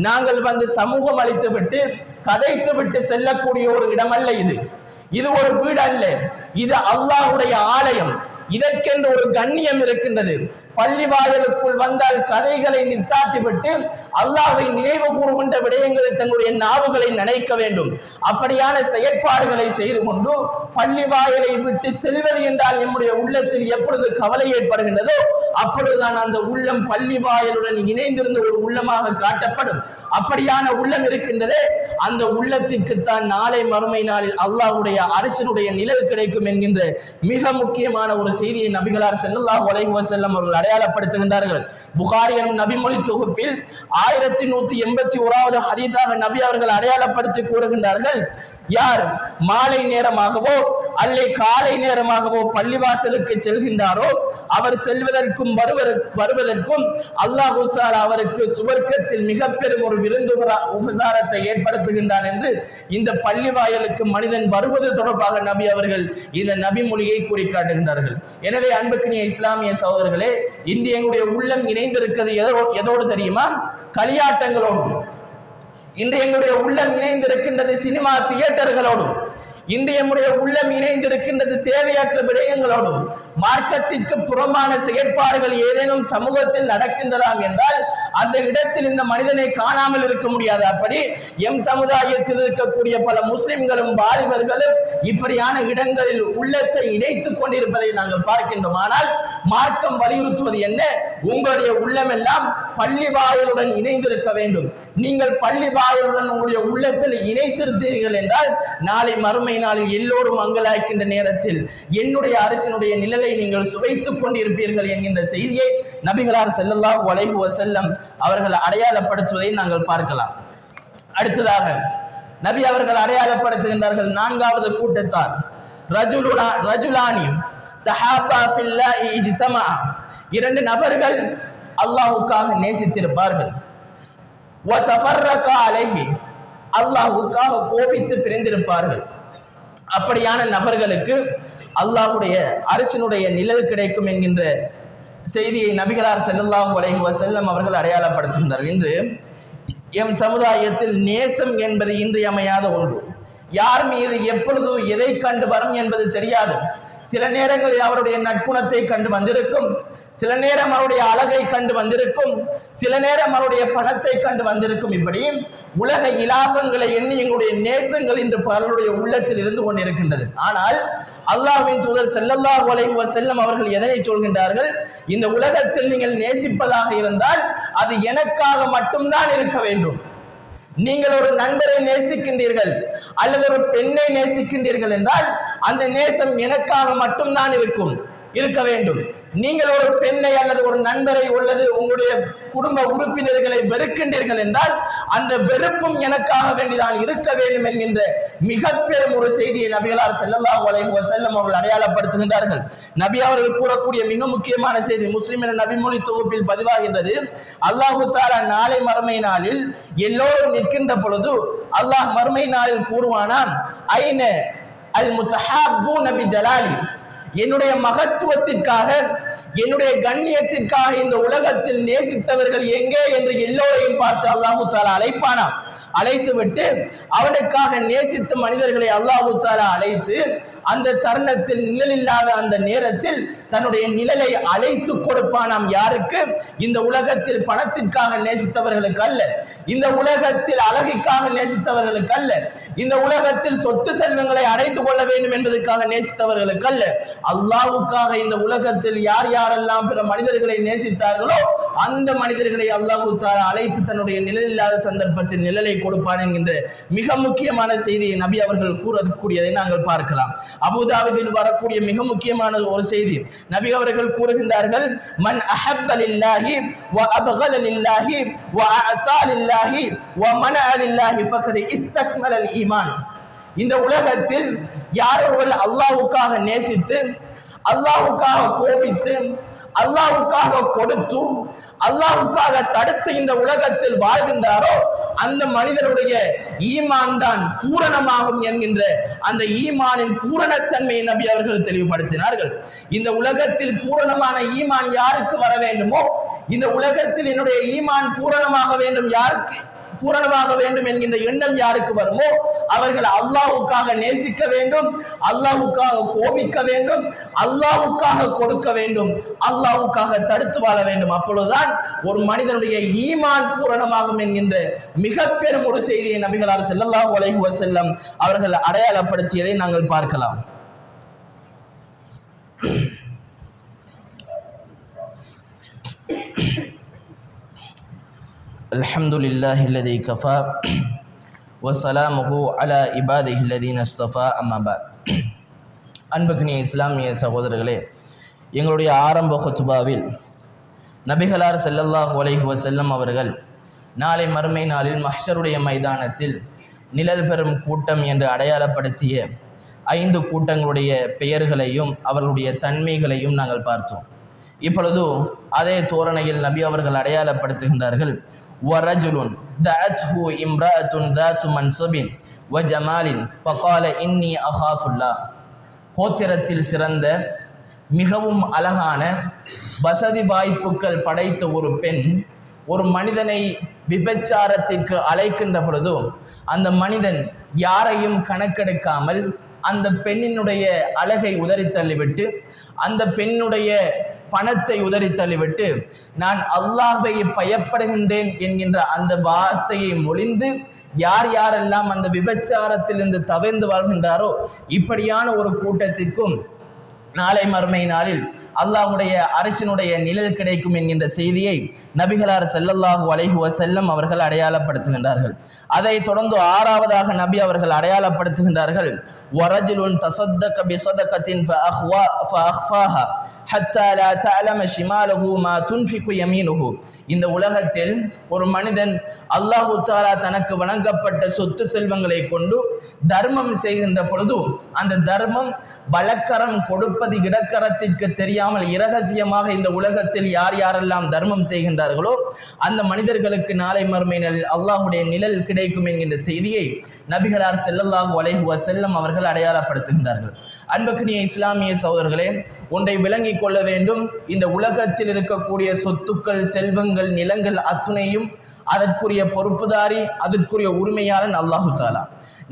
நாங்கள் வந்து சமூகம் அளித்து விட்டு கதைத்து விட்டு செல்லக்கூடிய ஒரு இடமல்ல இது. இது ஒரு வீடு அல்ல, இது அல்லாஹ்வுடைய ஆலயம். இதற்கென்று ஒரு கண்ணியம் இருக்கின்றது. பள்ளி வாயிலுக்குள் வந்தால் கதைகளை நிறுத்தாட்டிவிட்டு அல்லாஹ்வை நினைவு கூறுகின்ற விடயங்களை தங்களுடைய நாவுகளை நினைக்க வேண்டும். அப்படியான செயற்பாடுகளை செய்து கொண்டு பள்ளி வாயிலை விட்டு செல்வது என்றால் நம்முடைய உள்ளத்தில் எப்பொழுது கவலை ஏற்படுகின்றதோ அப்பொழுதுதான் அந்த உள்ளம் பள்ளி வாயிலுடன் இணைந்திருந்த ஒரு உள்ளமாக காட்டப்படும். அப்படியான உள்ளம் இருக்கின்றதே, அந்த உள்ளத்திற்குத்தான் நாளை மறுமை நாளில் அல்லாஹ்வுடைய அரசினுடைய நிழல் கிடைக்கும் என்கின்ற மிக முக்கியமான ஒரு செய்தியை நபிகளார் ஸல்லல்லாஹு அலைஹி வஸல்லம் அவர்கள் அடையாளப்படுத்துகின்றார்கள். புகாரி எனும் நபிமொழி தொகுப்பில் 1181வது ஹதீஸாக நபி அவர்கள் அடையாளப்படுத்தி கூறுகின்றார்கள், யார் மாலை நேரமாகவோ அல்லை காலை நேரமாகவோ பள்ளிவாசலுக்கு செல்கின்றாரோ அவர் செல்வதற்கும் வருவதற்கும் அல்லாஹ் தஆலா அவருக்கு சுவர்க்கத்தில் மிக பெரும் ஒரு விருந்து உபசாரத்தை ஏற்படுத்துகின்றான் என்று இந்த பள்ளி வாயலுக்கு மனிதன் வருவது தொடர்பாக நபி அவர்கள் இந்த நபி மொழியை கூறி காட்டுகின்றார்கள். எனவே அன்புக்குரிய இஸ்லாமிய சகோதரர்களே, இன்று எங்களுடைய உள்ளம் இணைந்திருக்கிறது எதோடு தெரியுமா? களியாட்டங்களோடு. இன்று எங்களுடைய உள்ளம் இணைந்திருக்கின்றது சினிமா தியேட்டர்களோடு. இன்று நம்முடைய உள்ளம் இணைந்திருக்கின்றது தேவையற்ற விடயங்களோடும். மார்க்கத்திற்கு புறம்பான செயற்பாடுகள் ஏதேனும் சமூகத்தில் நடக்கின்றதாம் என்றால் அந்த இடத்தில் இந்த மனிதனை காணாமல் இருக்க முடியாது. அப்படி எம் சமுதாயத்தில் இருக்கக்கூடிய பல முஸ்லிம்களும் வாலிபர்களும் இப்படியான இடங்களில் உள்ளத்தை இணைத்துக் கொண்டிருப்பதை நாங்கள் பார்க்கின்றோம். ஆனால் மார்க்கம் வலியுறுத்துவது என்ன? உங்களுடைய உள்ளம் எல்லாம் பள்ளி வாயிலுடன் இணைந்திருக்க வேண்டும். நீங்கள் பள்ளி வாயிலுடன் உங்களுடைய உள்ளத்தில் இணைத்திருத்தீர்கள் என்றால் நாளை மறுமை நாளில் எல்லோரும் அங்கலாய்க்கின்ற நேரத்தில் என்னுடைய அரசினுடைய நிழலை நீங்கள் சுவைத்துக் கொண்டிருப்பீர்கள் என்கின்ற செய்தியை நபிகளார் ஸல்லல்லாஹு அலைஹி வஸல்லம் அவர்கள் அடையாளப்படுத்துவதை நாங்கள் பார்க்கலாம். அடுத்ததாக நபி அவர்கள் அடையாளப்படுத்துகின்றார்கள் 4வது கூட்டத்தார், ரஜுலானி தஹாபா ஃபில்லாஹி இஜ்தமா, 2 நபர்கள் அல்லாஹ்வுக்காக நேசித்திருப்பார்கள். வ தஃபர்ரகா அலைஹி, அல்லாஹ்வுக்காக கோபித்து பிரிந்திருப்பார்கள். அப்படியான நபர்களுக்கு அல்லாஹ்வுடைய அரசினுடைய நிழல் கிடைக்கும் என்கின்ற செய்தியை நபிகளார் ஸல்லல்லாஹு அலைஹி வஸல்லம் அவர்கள் அடையாளப்படுத்துகின்றார்கள். இன்று எம் சமுதாயத்தில் நேசம் என்பது இன்றியமையாத ஒன்று. யார் மீது எப்பொழுது எதை கண்டு வரும் என்பது தெரியாது. சில நேரங்களில் அவருடைய நற்குணத்தை கண்டு வந்திருக்கும், சில நேரம் அவருடைய அழகை கண்டு வந்திருக்கும், சில நேரம் அவருடைய பணத்தை கண்டு வந்திருக்கும். இப்படி உலக இலாபங்களை எண்ணி எங்களுடைய நேசங்கள் இன்று பலருடைய உள்ளத்தில் இருந்து கொண்டிருக்கின்றது. ஆனால் அல்லாஹ்வின் தூதர் ஸல்லல்லாஹு அலைஹி வஸல்லம் அவர்கள் எதனை சொல்கின்றார்கள்? இந்த உலகத்தில் நீங்கள் நேசிப்பதாக இருந்தால் அது எனக்காக மட்டும்தான் இருக்க வேண்டும். நீங்கள் ஒரு நண்பரை நேசிக்கின்றீர்கள் அல்லது ஒரு பெண்ணை நேசிக்கின்றீர்கள் என்றால் அந்த நேசம் எனக்காக மட்டும்தான் இருக்க வேண்டும். நீங்கள் ஒரு பெண்ணை அல்லது ஒரு நண்பரை அல்லது உங்களுடைய குடும்ப உறுப்பினர்களை வெறுக்கின்றீர்கள் என்றால் அந்த வெறுப்பும் எனக்காக வேண்டிதான் இருக்க வேண்டும் என்கின்ற மிக பெரும் ஒரு செய்தியை நபிகளார் ஸல்லல்லாஹு அலைஹி வஸல்லம் அவர்கள் அடையாளப்படுத்துகின்றார்கள். நபி அவர்கள் கூறக்கூடிய மிக முக்கியமான செய்தி முஸ்லிமின் நபிமொழி தொகுப்பில் பதிவாகின்றது. அல்லாஹு தஆலா நாளை மறுமை நாளில் எல்லோரும் நிற்கின்ற பொழுது அல்லாஹ் மறுமை நாளில் கூறுவானாம், ஐன அல் முத்தஹாப்பூன பிஜலாலி, என்னுடைய மகத்துவத்திற்காக என்னுடைய கண்ணியத்திற்காக இந்த உலகத்தில் நேசித்தவர்கள் எங்கே என்று எல்லோரையும் பார்த்து அல்லாஹு தஆலா அழைப்பானாம். அழைத்து விட்டு அவனுக்காக நேசித்த மனிதர்களை அல்லாஹு தஆலா அழைத்து அந்த தருணத்தில் நிழல் இல்லாத அந்த நேரத்தில் தன்னுடைய நிழலை அழைத்து கொடுப்பானாம். யாருக்கு? இந்த உலகத்தில் பணத்திற்காக நேசித்தவர்களுக்கு அல்ல, இந்த உலகத்தில் அழகிற்காக நேசித்தவர்களுக்கு அல்ல, இந்த உலகத்தில் சொத்து செல்வங்களை அடைந்து கொள்ள வேண்டும் என்பதற்காக நேசித்தவர்களுக்கு அல்ல, அல்லாஹ்வுக்காக இந்த உலகத்தில் யார் யாரெல்லாம் பிற மனிதர்களை நேசித்தார்களோ அந்த மனிதர்களை அல்லாஹ் தஆலா அழைத்து தன்னுடைய நிழல் இல்லாத சந்தர்ப்பத்தில் நிழலை கொடுப்பான் என்கின்ற மிக முக்கியமான செய்தியை நபி அவர்கள் கூறக்கூடியதை நாங்கள் பார்க்கலாம். அபூதாவுதில் வரக்கூடிய மிக முக்கியமான ஒரு செய்தி, நபி அவர்கள் கூறுகின்றார்கள், மன் அஹப்ப லில்லாஹி வ அப்கத லில்லாஹி வ அஅதா லில்லாஹி வ மனஅ லில்லாஹி ஃபக்கத் இஸ்தக்மலல் ஈமான். இந்த உலகத்தில் யார் ஒருவர் அல்லாஹ்வுக்காக நேசித்து, அல்லாஹ்வுக்காக கோபித்து, அல்லாஹ்வுக்காக கொடுத்து, அல்லாஹ்வுக்காக தடுத்து இந்த உலகத்தில் வாழ்கின்றாரோ அந்த மனிதனுடைய ஈமான் தான் பூரணமாகும் என்கின்ற அந்த ஈமானின் பூரணத்தன்மையை நபி அவர்கள் தெளிவுபடுத்தினார்கள். இந்த உலகத்தில் பூரணமான ஈமான் யாருக்கு வர வேண்டுமோ, இந்த உலகத்தில் என்னுடைய ஈமான் பூரணமாக வேண்டும், யாருக்கு பூரணமாக வேண்டும் என்கின்ற எண்ணம் யாருக்கு வருமோ அவர்கள் அல்லாஹ்வுக்காக நேசிக்க வேண்டும், அல்லாஹ்வுக்காக கோபிக்க வேண்டும், அல்லாஹ்வுக்காக கொடுக்க வேண்டும், அல்லாஹ்வுக்காக தடுத்து வாழ வேண்டும். அப்பொழுதுதான் ஒரு மனிதனுடைய ஈமான் பூரணமாகும் என்கின்ற மிக பெரும் ஒரு செய்தியை நபிகளார் ஸல்லல்லாஹு அலைஹி வஸல்லம் அவர்கள் அடையாளப்படுத்தியதை நாங்கள் பார்க்கலாம். அல்ஹம்துலில்லாஹி அல்லதி கஃபா வஸலாமுஹு அலா இபாதிஹி அல்லதீன இஸ்தஃபா அம்மா பஅத். அன்புக்குரிய இஸ்லாமிய சகோதரர்களே, எங்களுடைய ஆரம்ப குத்பாவில் நபிகளார் ஸல்லல்லாஹு அலைஹி வஸல்லம் அவர்கள் நாளை மறுமை நாளில் மஹ்ஷருடைய மைதானத்தில் நிழல் பெறும் கூட்டம் என்று அடையாளப்படுத்திய 5 கூட்டங்களுடைய பெயர்களையும் அவர்களுடைய தன்மைகளையும் நாங்கள் பார்த்தோம். இப்பொழுது அதே தோரணையில் நபி அவர்கள் அடையாளப்படுத்துகின்றார்கள், வரஜுலுன் தஅத்ஹு இம்ராஅத்துன் ذات منصب وجمال فقال إني أخاف الله. கோத்திரத்தில் சிறந்த மிகவும் அழகான வசதி வாய்ப்புகள் படைத்த ஒரு பெண் ஒரு மனிதனை விபச்சாரத்திற்கு அழைக்கின்ற பொழுது அந்த மனிதன் யாரையும் கணக்கெடுக்காமல் அந்த பெண்ணினுடைய அழகை உதறி தள்ளிவிட்டு அந்த பெண்ணுடைய பணத்தை உதறி தள்ளிவிட்டு நான் அல்லாஹ்வை பயப்படுகின்றேன் என்கின்ற அந்த வார்த்தையை மொழிந்து யார் யாரெல்லாம் அந்த விபச்சாரத்திலிருந்து தவிர்ந்து வாழ்கின்றாரோ இப்படியான ஒரு கூட்டத்திற்கும் நாளை மறுமை நாளில் அல்லாஹ்வுடைய அரசினுடைய நிழல் கிடைக்கும் என்கின்ற செய்தியை நபிகளார் ஸல்லல்லாஹு அலைஹி வஸல்லம் அவர்கள் அடையாளப்படுத்துகின்றார்கள். அதை தொடர்ந்து ஆறாவதாக நபி அவர்கள் அடையாளப்படுத்துகின்றார்கள், வரஜுலுன் தஸத்தக பிஸதகத்தின் ஃபஅக்ஃபாஹா ஹத்தா லா தஅலம ஷிமாலுஹு மா துன்ஃபிகு யமீனுஹு. இந்த உலகத்தில் ஒரு மனிதன் அல்லாஹு தஆலா தனக்கு வழங்கப்பட்ட சொத்து செல்வங்களை கொண்டு தர்மம் செய்கின்ற பொழுது அந்த தர்மம் வலக்கரம் கொடுப்பது இடக்கரத்திற்கு தெரியாமல் இரகசியமாக இந்த உலகத்தில் யார் யாரெல்லாம் தர்மம் செய்கின்றார்களோ அந்த மனிதர்களுக்கு நாளை மறுமையில் அல்லாஹ்வுடைய நிழல் கிடைக்கும் என்கின்ற செய்தியை நபிகளார் ஸல்லல்லாஹு அலைஹி வஸல்லம் அவர்கள் அடையாளப்படுத்துகின்றார்கள். அன்புக்குரிய இஸ்லாமிய சகோதரர்களே, ஒன்றை விளங்கிக் கொள்ள வேண்டும். இந்த உலகத்தில் இருக்கக்கூடிய சொத்துக்கள், செல்வங்கள், நிலங்கள் அத்துணையும் அதற்குரிய பொறுப்புதாரி, அதற்குரிய உரிமையாளன் அல்லாஹு தஆலா.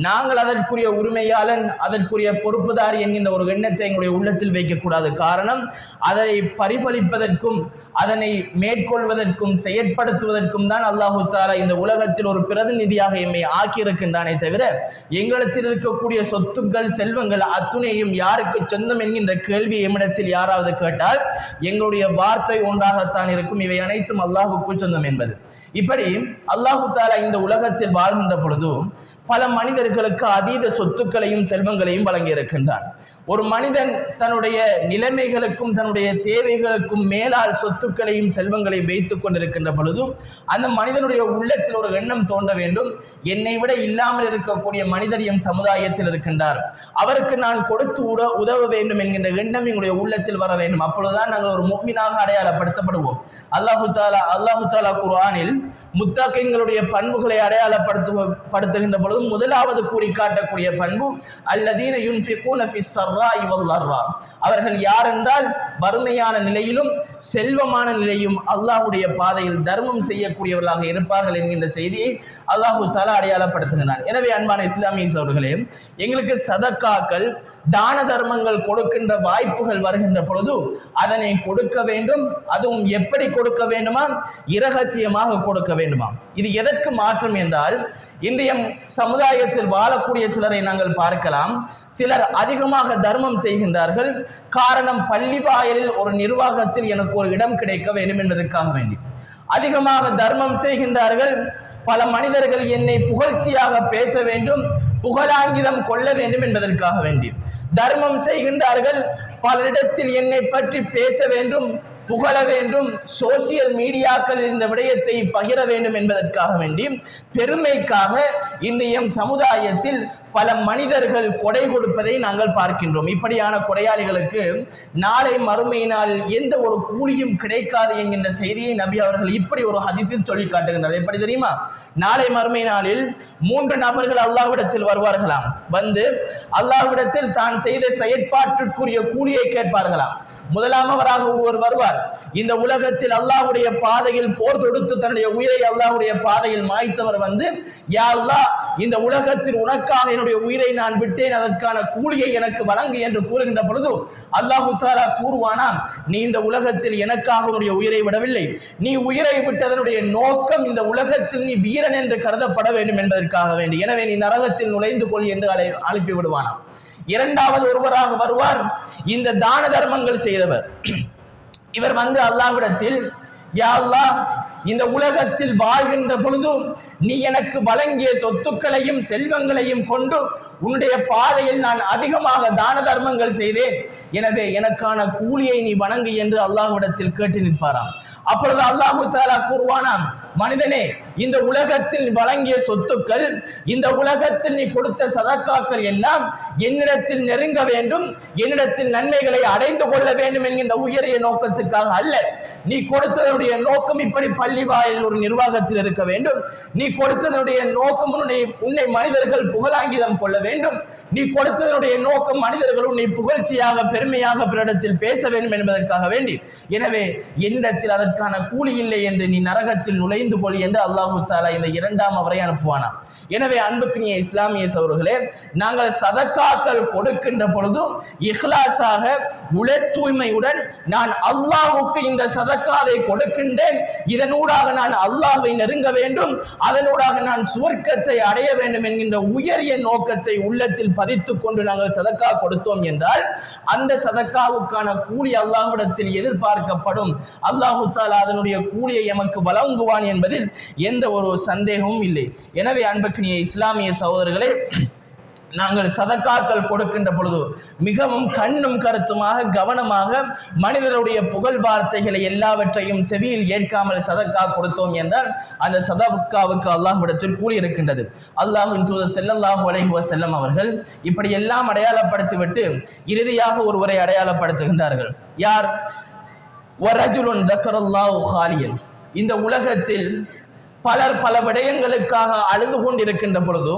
நாங்கள் அதற்குரிய உரிமையாளன், அதற்குரிய பொறுப்புதாரி என்கின்ற ஒரு எண்ணத்தை எங்களுடைய உள்ளத்தில் வைக்கக்கூடாது. காரணம், அதை பரிபலிப்பதற்கும் அதனை மேற்கொள்வதற்கும் செயற்படுத்துவதற்கும் தான் அல்லாஹு தஆலா இந்த உலகத்தில் ஒரு பிரதிநிதியாக எம்மை ஆக்கியிருக்கின்றானே தவிர எங்களிடத்தில் இருக்கக்கூடிய சொத்துக்கள், செல்வங்கள் அத்துணையும் யாருக்கு சொந்தம் என்கின்ற கேள்வி எம்மிடத்தில் யாராவது கேட்டால் எங்களுடைய வார்த்தை ஒன்றாகத்தான் இருக்கும், இவை அனைத்தும் அல்லாஹுக்கு சொந்தம் என்பது. இப்படி அல்லாஹு தஆலா இந்த உலகத்தில் வாழ்கின்ற பொழுது பல மனிதர்களுக்கு அதீத சொத்துக்களையும் செல்வங்களையும் வழங்கி இருக்கின்றான். ஒரு மனிதன் தன்னுடைய நிலைமைகளுக்கும் தன்னுடைய தேவைகளுக்கும் மேலால் சொத்துக்களையும் செல்வங்களையும் வைத்துக் கொண்டிருக்கின்ற பொழுதும் அந்த மனிதனுடைய உள்ளத்தில் ஒரு எண்ணம் தோன்ற வேண்டும், என்னை விட இல்லாமல் இருக்கக்கூடிய மனிதர் எம் சமுதாயத்தில் இருக்கின்றார், அவருக்கு நான் கொடுத்து உதவ வேண்டும் என்கின்ற எண்ணம் எங்களுடைய உள்ளத்தில் வர வேண்டும். அப்பொழுதுதான் நாங்கள் ஒரு முஃமினாக அடையாளப்படுத்தப்படுவோம். அல்லாஹு தஆலா குர்ஆனில் முத்தகீன்களுடைய பண்புகளை அடையாளப்படுத்துகின்ற பொழுது முதலாவது கூறி காட்டக்கூடிய பண்பு அல்லதீன யுன்ஃபிகூன ஃபிஸ் ஸர்ராஇ வல் ضர்ரா. அவர்கள் யார் என்றால் வறுமையான நிலையிலும் செல்வமான நிலையும் அல்லாஹ்வுடைய பாதையில் தர்மம் செய்யக்கூடியவர்களாக இருப்பார்கள் என்கின்ற செய்தியை அல்லாஹு தஆலா அடையாளப்படுத்துகிறான். எனவே அன்பான இஸ்லாமிய சகோதரர்களே, எங்களுக்கு சதக்காக்கள், தான தர்மங்கள் கொடுக்கின்ற வாய்ப்புகள் வருகின்ற பொழுது அதனை கொடுக்க வேண்டும். அதுவும் எப்படி கொடுக்க வேண்டுமா? இரகசியமாக கொடுக்க வேண்டுமா? இது எதற்கு மாற்றம் என்றால், இன்றைய சமுதாயத்தில் வாழக்கூடிய சிலரை நாங்கள் பார்க்கலாம். சிலர் அதிகமாக தர்மம் செய்கின்றார்கள். காரணம், பள்ளி வாயிலில் ஒரு நிர்வாகத்தில் எனக்கு ஒரு இடம் கிடைக்க வேண்டும் என்பதற்காக வேண்டி அதிகமாக தர்மம் செய்கின்றார்கள். பல மனிதர்கள் என்னை புகழ்ச்சியாக பேச வேண்டும், புகழாங்கிதம் கொள்ள வேண்டும் என்பதற்காக வேண்டி தர்மம் செய்கின்றார்கள். பலரிடத்தில் என்னை பற்றி பேச வேண்டும், புகழ வேண்டும், சோசியல் மீடியாக்கள் இந்த விடயத்தை பகிர வேண்டும் என்பதற்காக வேண்டி பெருமைக்காக இன்றைய சமுதாயத்தில் பல மனிதர்கள் கொடை கொடுப்பதை நாங்கள் பார்க்கின்றோம். இப்படியான கொடையாளிகளுக்கு நாளை மறுமையினால் எந்த ஒரு கூலியும் கிடைக்காது என்கின்ற செய்தியை நபி அவர்கள் இப்படி ஒரு ஹதீஸில் சொல்லி காட்டுகின்றனர். எப்படி தெரியுமா? நாளை மறுமை நாளில் 3 நபர்கள் அல்லாஹ்விடத்தில் வருவார்களாம். வந்து அல்லாஹ்விடத்தில் தான் செய்த செயற்பாட்டிற்குரிய கூலியை கேட்பார்களாம். முதலாமவராக ஒருவர் வருவார். இந்த உலகத்தில் அல்லாஹ்வுடைய பாதையில் போர் தொடுத்து தன்னுடைய உயிரை அல்லாஹ்வுடைய பாதையில் மாய்த்தவர் வந்து, யா அல்லாஹ், இந்த உலகத்தில் உனக்காக என்னுடைய உயிரை நான் விட்டேன், அதற்கான கூலியை எனக்கு வழங்கு என்று கூறுகின்ற பொழுது அல்லாஹு தஆலா கூறுவானாம், நீ இந்த உலகத்தில் எனக்காக உன்னுடைய உயிரை விடவில்லை, நீ உயிரை விட்டதனுடைய நோக்கம் இந்த உலகத்தில் நீ வீரன் என்று கருதப்பட வேண்டும் என்பதற்காக வேண்டி, எனவே நீ நரகத்தில் நுழைந்து கொள் என்று அனுப்பி விடுவானாம். இரண்டாவது ஒருவராக வருவார், இந்த தான தர்மங்கள் செய்தவர். இவர் வந்து அல்லாஹ்விடத்தில், யா அல்லாஹ், இந்த உலகத்தில் வாழ்கின்ற பொழுது நீ எனக்கு வழங்கிய சொத்துக்களையும் செல்வங்களையும் கொண்டு உன்னுடைய பாதையில் நான் அதிகமாக தான தர்மங்கள் செய்தேன், எனவே எனக்கான கூலியை நீ வணங்கு என்று அல்லாஹ்விடத்தில் கேட்டு நிற்பாராம். அப்பொழுது அல்லாஹு தஆலா கூறுவானாம், மனிதனே, இந்த உலகத்தில் வழங்கிய சொத்துக்கள், இந்த உலகத்தில் நீ கொடுத்த சதக்காக்கள் எல்லாம் என்னிடத்தில் நெருங்க வேண்டும், என்னிடத்தில் நன்மைகளை அடைந்து கொள்ள வேண்டும் என்கின்ற உயரிய நோக்கத்துக்காக அல்ல. நீ கொடுத்ததனுடைய நோக்கம் இப்படி பள்ளி வாயில் ஒரு நிர்வாகத்தில் இருக்க வேண்டும், நீ கொடுத்ததனுடைய நோக்கம் உன்னை மனிதர்கள் புகழாங்கிதம் கொள்ள வேண்டும், நீ கொடுத்ததனுடைய நோக்கம் மனிதர்களும் நீ புகழ்ச்சியாக பெருமையாக பிறரிடத்தில் பேச வேண்டும் என்பதற்காக வேண்டி, எனவே என்னிடத்தில் அதற்கான கூலி இல்லை என்று நீ நரகத்தில் நுழைந்து கொள் என்று அல்லாஹு தஆலா இந்த 2ஆம் அவரை அனுப்புவானா. எனவே அன்புக்குரிய இஸ்லாமிய சகோதரர்களே, நாங்கள் சதக்காக்கள் கொடுக்கின்ற பொழுதும் இஹ்லாஸாக உள தூய்மையுடன் நான் அல்லாஹ்வுக்கு இந்த சதக்காவை கொடுக்கின்றேன், இதனூடாக நான் அல்லாஹ்வை நெருங்க வேண்டும், அதனூடாக நான் சுவர்க்கத்தை அடைய வேண்டும் என்கின்ற உயரிய நோக்கத்தை உள்ளத்தில் பதித்துக் கொண்டு நாங்கள் சதக்கா கொடுத்தோம் என்றால் அந்த சதக்காவுக்கான கூலி அல்லாஹ்விடத்தில் எதிர்பார்க்கப்படும். அல்லாஹு தஆலா அதனுடைய கூலியை எமக்கு வழங்குவான் என்பதில் எந்த ஒரு சந்தேகமும் இல்லை. எனவே அன்புக்குரிய இஸ்லாமிய சகோதரர்களே, நாங்கள் சதக்காக்கள் கொடுக்கின்ற பொழுது மிகவும் கண்ணும் கருத்துமாக கவனமாக மனிதருடைய புகழ் வார்த்தைகளை எல்லாவற்றையும் செவியில் ஏற்காமல் சதக்கா கொடுத்தோம் என்றால் அந்த சதக்காவுக்கு அல்லாஹ்விடத்தில் கூலி இருக்கின்றது. அல்லாஹ்வின் தூதர் ஸல்லல்லாஹு அலைஹி வஸல்லம் அவர்கள் இப்படி எல்லாம் அடையாளப்படுத்திவிட்டு இறுதியாக ஒருவரை அடையாளப்படுத்துகின்றார்கள். யார்? வரஜுலுன் தக்கரல்லாஹு காலியன். இந்த உலகத்தில் பலர் பல விடயங்களுக்காக அழுது கொண்டிருக்கின்ற பொழுது,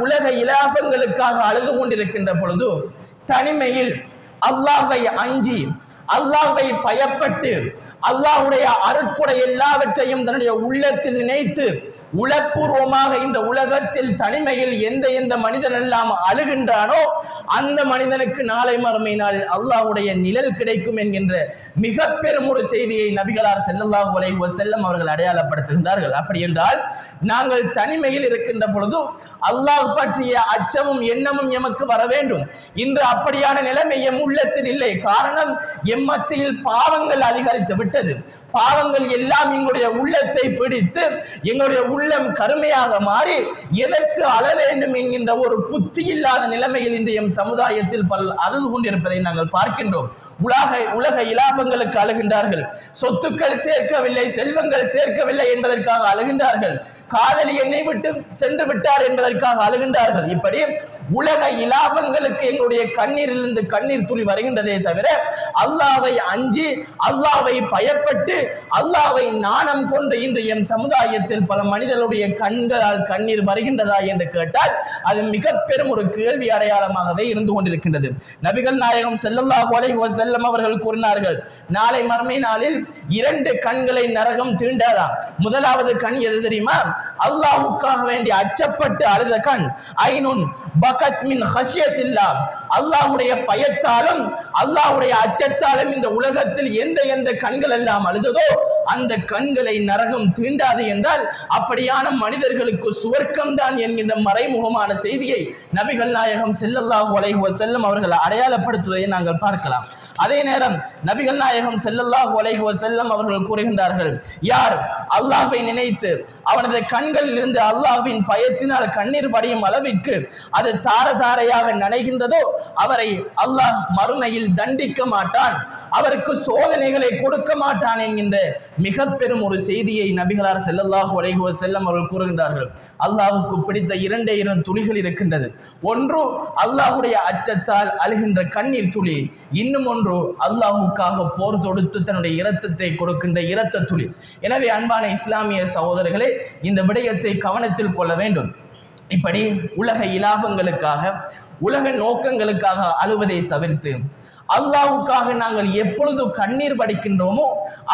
உலக இலாபங்களுக்காக அழுது கொண்டிருக்கின்ற பொழுது, தனிமையில் அல்லாஹ்வை அஞ்சி அல்லாஹ்வை பயப்பட்டு அல்லாஹ்வுடைய அருட்கொடை எல்லாவற்றையும் தன்னுடைய உள்ளத்தில் நினைத்து உளப்பூர்வமாக இந்த உலகத்தில் தனிமையில் எந்த மனிதன் எல்லாம் அழுகின்றானோ அந்த மனிதனுக்கு நாளை மறுமை நாளில் அல்லாஹ்வுடைய நிழல் கிடைக்கும் என்கின்ற மிக பெரும் ஒரு செய்தியை நபிகளார் ஸல்லல்லாஹு அலைஹி வஸல்லம் அவர்கள் அடையாளப்படுத்துகின்றார்கள். அப்படி என்றால் நாங்கள் தனிமையில் இருக்கின்ற பொழுது அல்லாஹ் பற்றிய அச்சமும் எண்ணமும் எமக்கு வர வேண்டும். இன்று அப்படியான நிலைமை எம் உள்ளத்தில் இல்லை. காரணம், எம் மத்தியில் பாவங்கள் அதிகரித்து விட்டது. பாவங்கள் எல்லாம் எங்களுடைய உள்ளத்தை பிடித்து எங்களுடைய உள்ளம் கருமையாக மாறி எதற்கு அழ வேண்டும் என்கின்ற ஒரு புத்தி இல்லாத நிலைமையில் இன்று எம் சமுதாயத்தில் பலர் அழுது கொண்டிருப்பதை நாங்கள் பார்க்கின்றோம். உலக இலாபங்களுக்கு அழுகின்றார்கள், சொத்துக்கள் சேர்க்கவில்லை, செல்வங்கள் சேர்க்கவில்லை என்பதற்காக அழுகின்றார்கள், காதலி என்னை விட்டு சென்று விட்டார் என்பதற்காக அழுகின்றார்கள். இப்படி உலக இலாபங்களுக்கு எங்களுடைய கண்ணீரிலிருந்து கண்ணீர் துளி வருகின்றதே தவிர அல்லாஹ்வை அஞ்சி அல்லாஹ்வை பயப்பட்டு அல்லாஹ்வை நாணம் கொண்டு இன்று என் சமுதாயத்தில் பல மனிதர்களுடைய கண்களால் கண்ணீர் வருகின்றதா என்று கேட்டால் அது மிக பெரும் ஒரு கேள்வி அடையாளமாகவே இருந்து கொண்டிருக்கின்றது. நபிகள் நாயகம் ஸல்லல்லாஹு அலைஹி வஸல்லம் அவர்கள் கூறினார்கள், நாளை மறுமை நாளில் 2 கண்களை நரகம் தீண்டாதாம். முதலாவது கண் எது தெரியுமா? அல்லாஹ்வுக்காக வேண்டி அச்சப்பட்டு அழுத கண். ஐனுன் பகத் மின் ஹஷ்யத்தில்லாஹ். அல்லாஹ்வுடைய பயத்தாலும் அல்லாஹ்வுடைய அச்சத்தாலும் இந்த உலகத்தில் எந்த கண்கள் எல்லாம் அழுததோ அந்த கண்களை நரகம் தீண்டாது என்றால் அப்படியான மனிதர்களுக்கு சுவர்க்கம் தான் என்கின்ற மறைமுகமான செய்தியை நபிகள் நாயகம் ஸல்லல்லாஹு அலைஹி வஸல்லம் அவர்கள் அடையாளப்படுத்துவதை நாங்கள் பார்க்கலாம். அதே நேரம் நபிகள் நாயகம் ஸல்லல்லாஹு அலைஹி வஸல்லம் அவர்கள் கூறுகின்றார்கள், யார் அல்லாஹ்வை நினைத்து அவனது கண்களில் இருந்து அல்லாஹ்வின் பயத்தினால் கண்ணீர் வடியும் அளவிற்கு அது தாரையாக நனைகின்றதோ அவரை அல்லாஹ் மறுமையில் தண்டிக்க மாட்டான், அவருக்கு சோதனைகளை கொடுக்க மாட்டான் என்கின்ற மிக பெரும் ஒரு செய்தியை நபிகளார் ஸல்லல்லாஹு அலைஹி வஸல்லம் அவர்கள் கூறுகின்றார்கள். அல்லாஹ்வுக்கு பிடித்த 2 துளிகள் இருக்கின்றது. ஒன்று அல்லாஹ்வுடைய அச்சத்தால் அழுகின்ற கண்ணீர் துளி, இன்னும் ஒன்று அல்லாஹ்வுக்காக போர் தொடுத்து தன்னுடைய இரத்தத்தை கொடுக்கின்ற இரத்த துளி. எனவே அன்பான இஸ்லாமிய சகோதரர்களே, இந்த விடயத்தை கவனத்தில் கொள்ள வேண்டும். இப்படி உலக இலாபங்களுக்காக உலக நோக்கங்களுக்காக அழுவதை தவிர்த்து அல்லாஹ்வுக்காக நாங்கள் எப்பொழுது கண்ணீர் வடிக்கின்றோமோ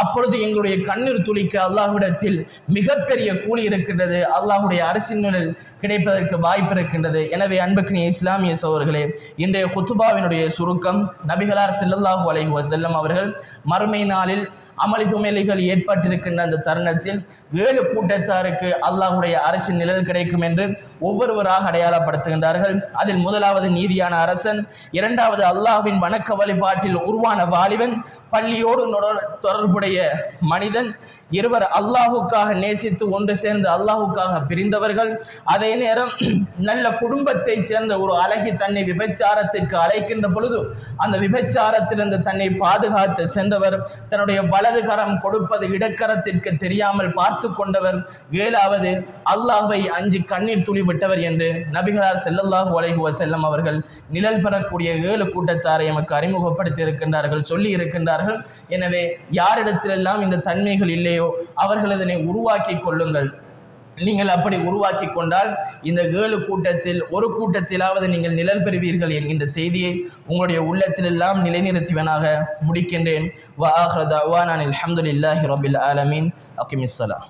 அப்பொழுது எங்களுடைய கண்ணீர் துளிக்கு அல்லாஹ்விடத்தில் மிகப்பெரிய கூலி இருக்கின்றது, அல்லாஹ்வுடைய அரசின் நிழல் கிடைப்பதற்கு வாய்ப்பு இருக்கின்றது. எனவே அன்புக்குரிய இஸ்லாமிய சகோதரர்களே, இன்றைய குத்துபாவினுடைய சுருக்கம், நபிகளார் ஸல்லல்லாஹு அலைஹி வஸல்லம் அவர்கள் மறுமை நாளில் அமளி துமளிகள் ஏற்பட்டிருக்கின்ற அந்த தருணத்தில் 7 கூட்டத்தாருக்கு அல்லாஹ்வுடைய அரசின் நிழல் கிடைக்கும் என்று ஒவ்வொருவராக அடையாளப்படுத்துகின்றார்கள். அதில் முதலாவது நீதியான அரசன், 2வது அல்லாஹ்வின் வணக்க வழிபாட்டில் உருவான வாலிபன், பள்ளியோடு தொடர்புடைய மனிதன், 2 அல்லாஹ்வுக்காக நேசித்து ஒன்று சேர்ந்து அல்லாஹ்வுக்காக பிரிந்தவர்கள், அதே நேரம் நல்ல குடும்பத்தை சேர்ந்த ஒரு அழகி தன்னை விபச்சாரத்திற்கு அழைக்கின்ற பொழுது அந்த விபச்சாரத்திலிருந்து தன்னை பாதுகாத்து சென்றவர், தன்னுடைய வலது கரம் கொடுப்பது இடக்கரத்திற்கு தெரியாமல் பார்த்து கொண்டவர், 7வது அல்லாஹ்வை அஞ்சி கண்ணீர் துளி விட்டவர் என்று நபிகளார் ஸல்லல்லாஹு அலைஹி வஸல்லம் அவர்கள் நிழல் பெறக்கூடிய 7 கூட்டத்தாரை எமக்கு அறிமுகப்படுத்தி இருக்கின்றார்கள், சொல்லி இருக்கின்றார்கள். எனவே யாரிடத்திலெல்லாம் இந்த தன்மைகள் இல்லையோ அவர்கள் இதனை உருவாக்கி கொள்ளுங்கள். நீங்கள் அப்படி உருவாக்கி கொண்டால் இந்த 7 கூட்டத்தில் ஒரு கூட்டத்திலாவது நீங்கள் நிழல் பெறுவீர்கள் என்கின்ற செய்தியை உங்களுடைய உள்ளத்தில் எல்லாம் நிலைநிறுத்துவனாக முடிக்கின்றேன். வ ஆகிரு தஅவானா அல்ஹம்துலில்லாஹி ரப்பில் ஆலமீன். அகிமிஸ் ஸலாம்.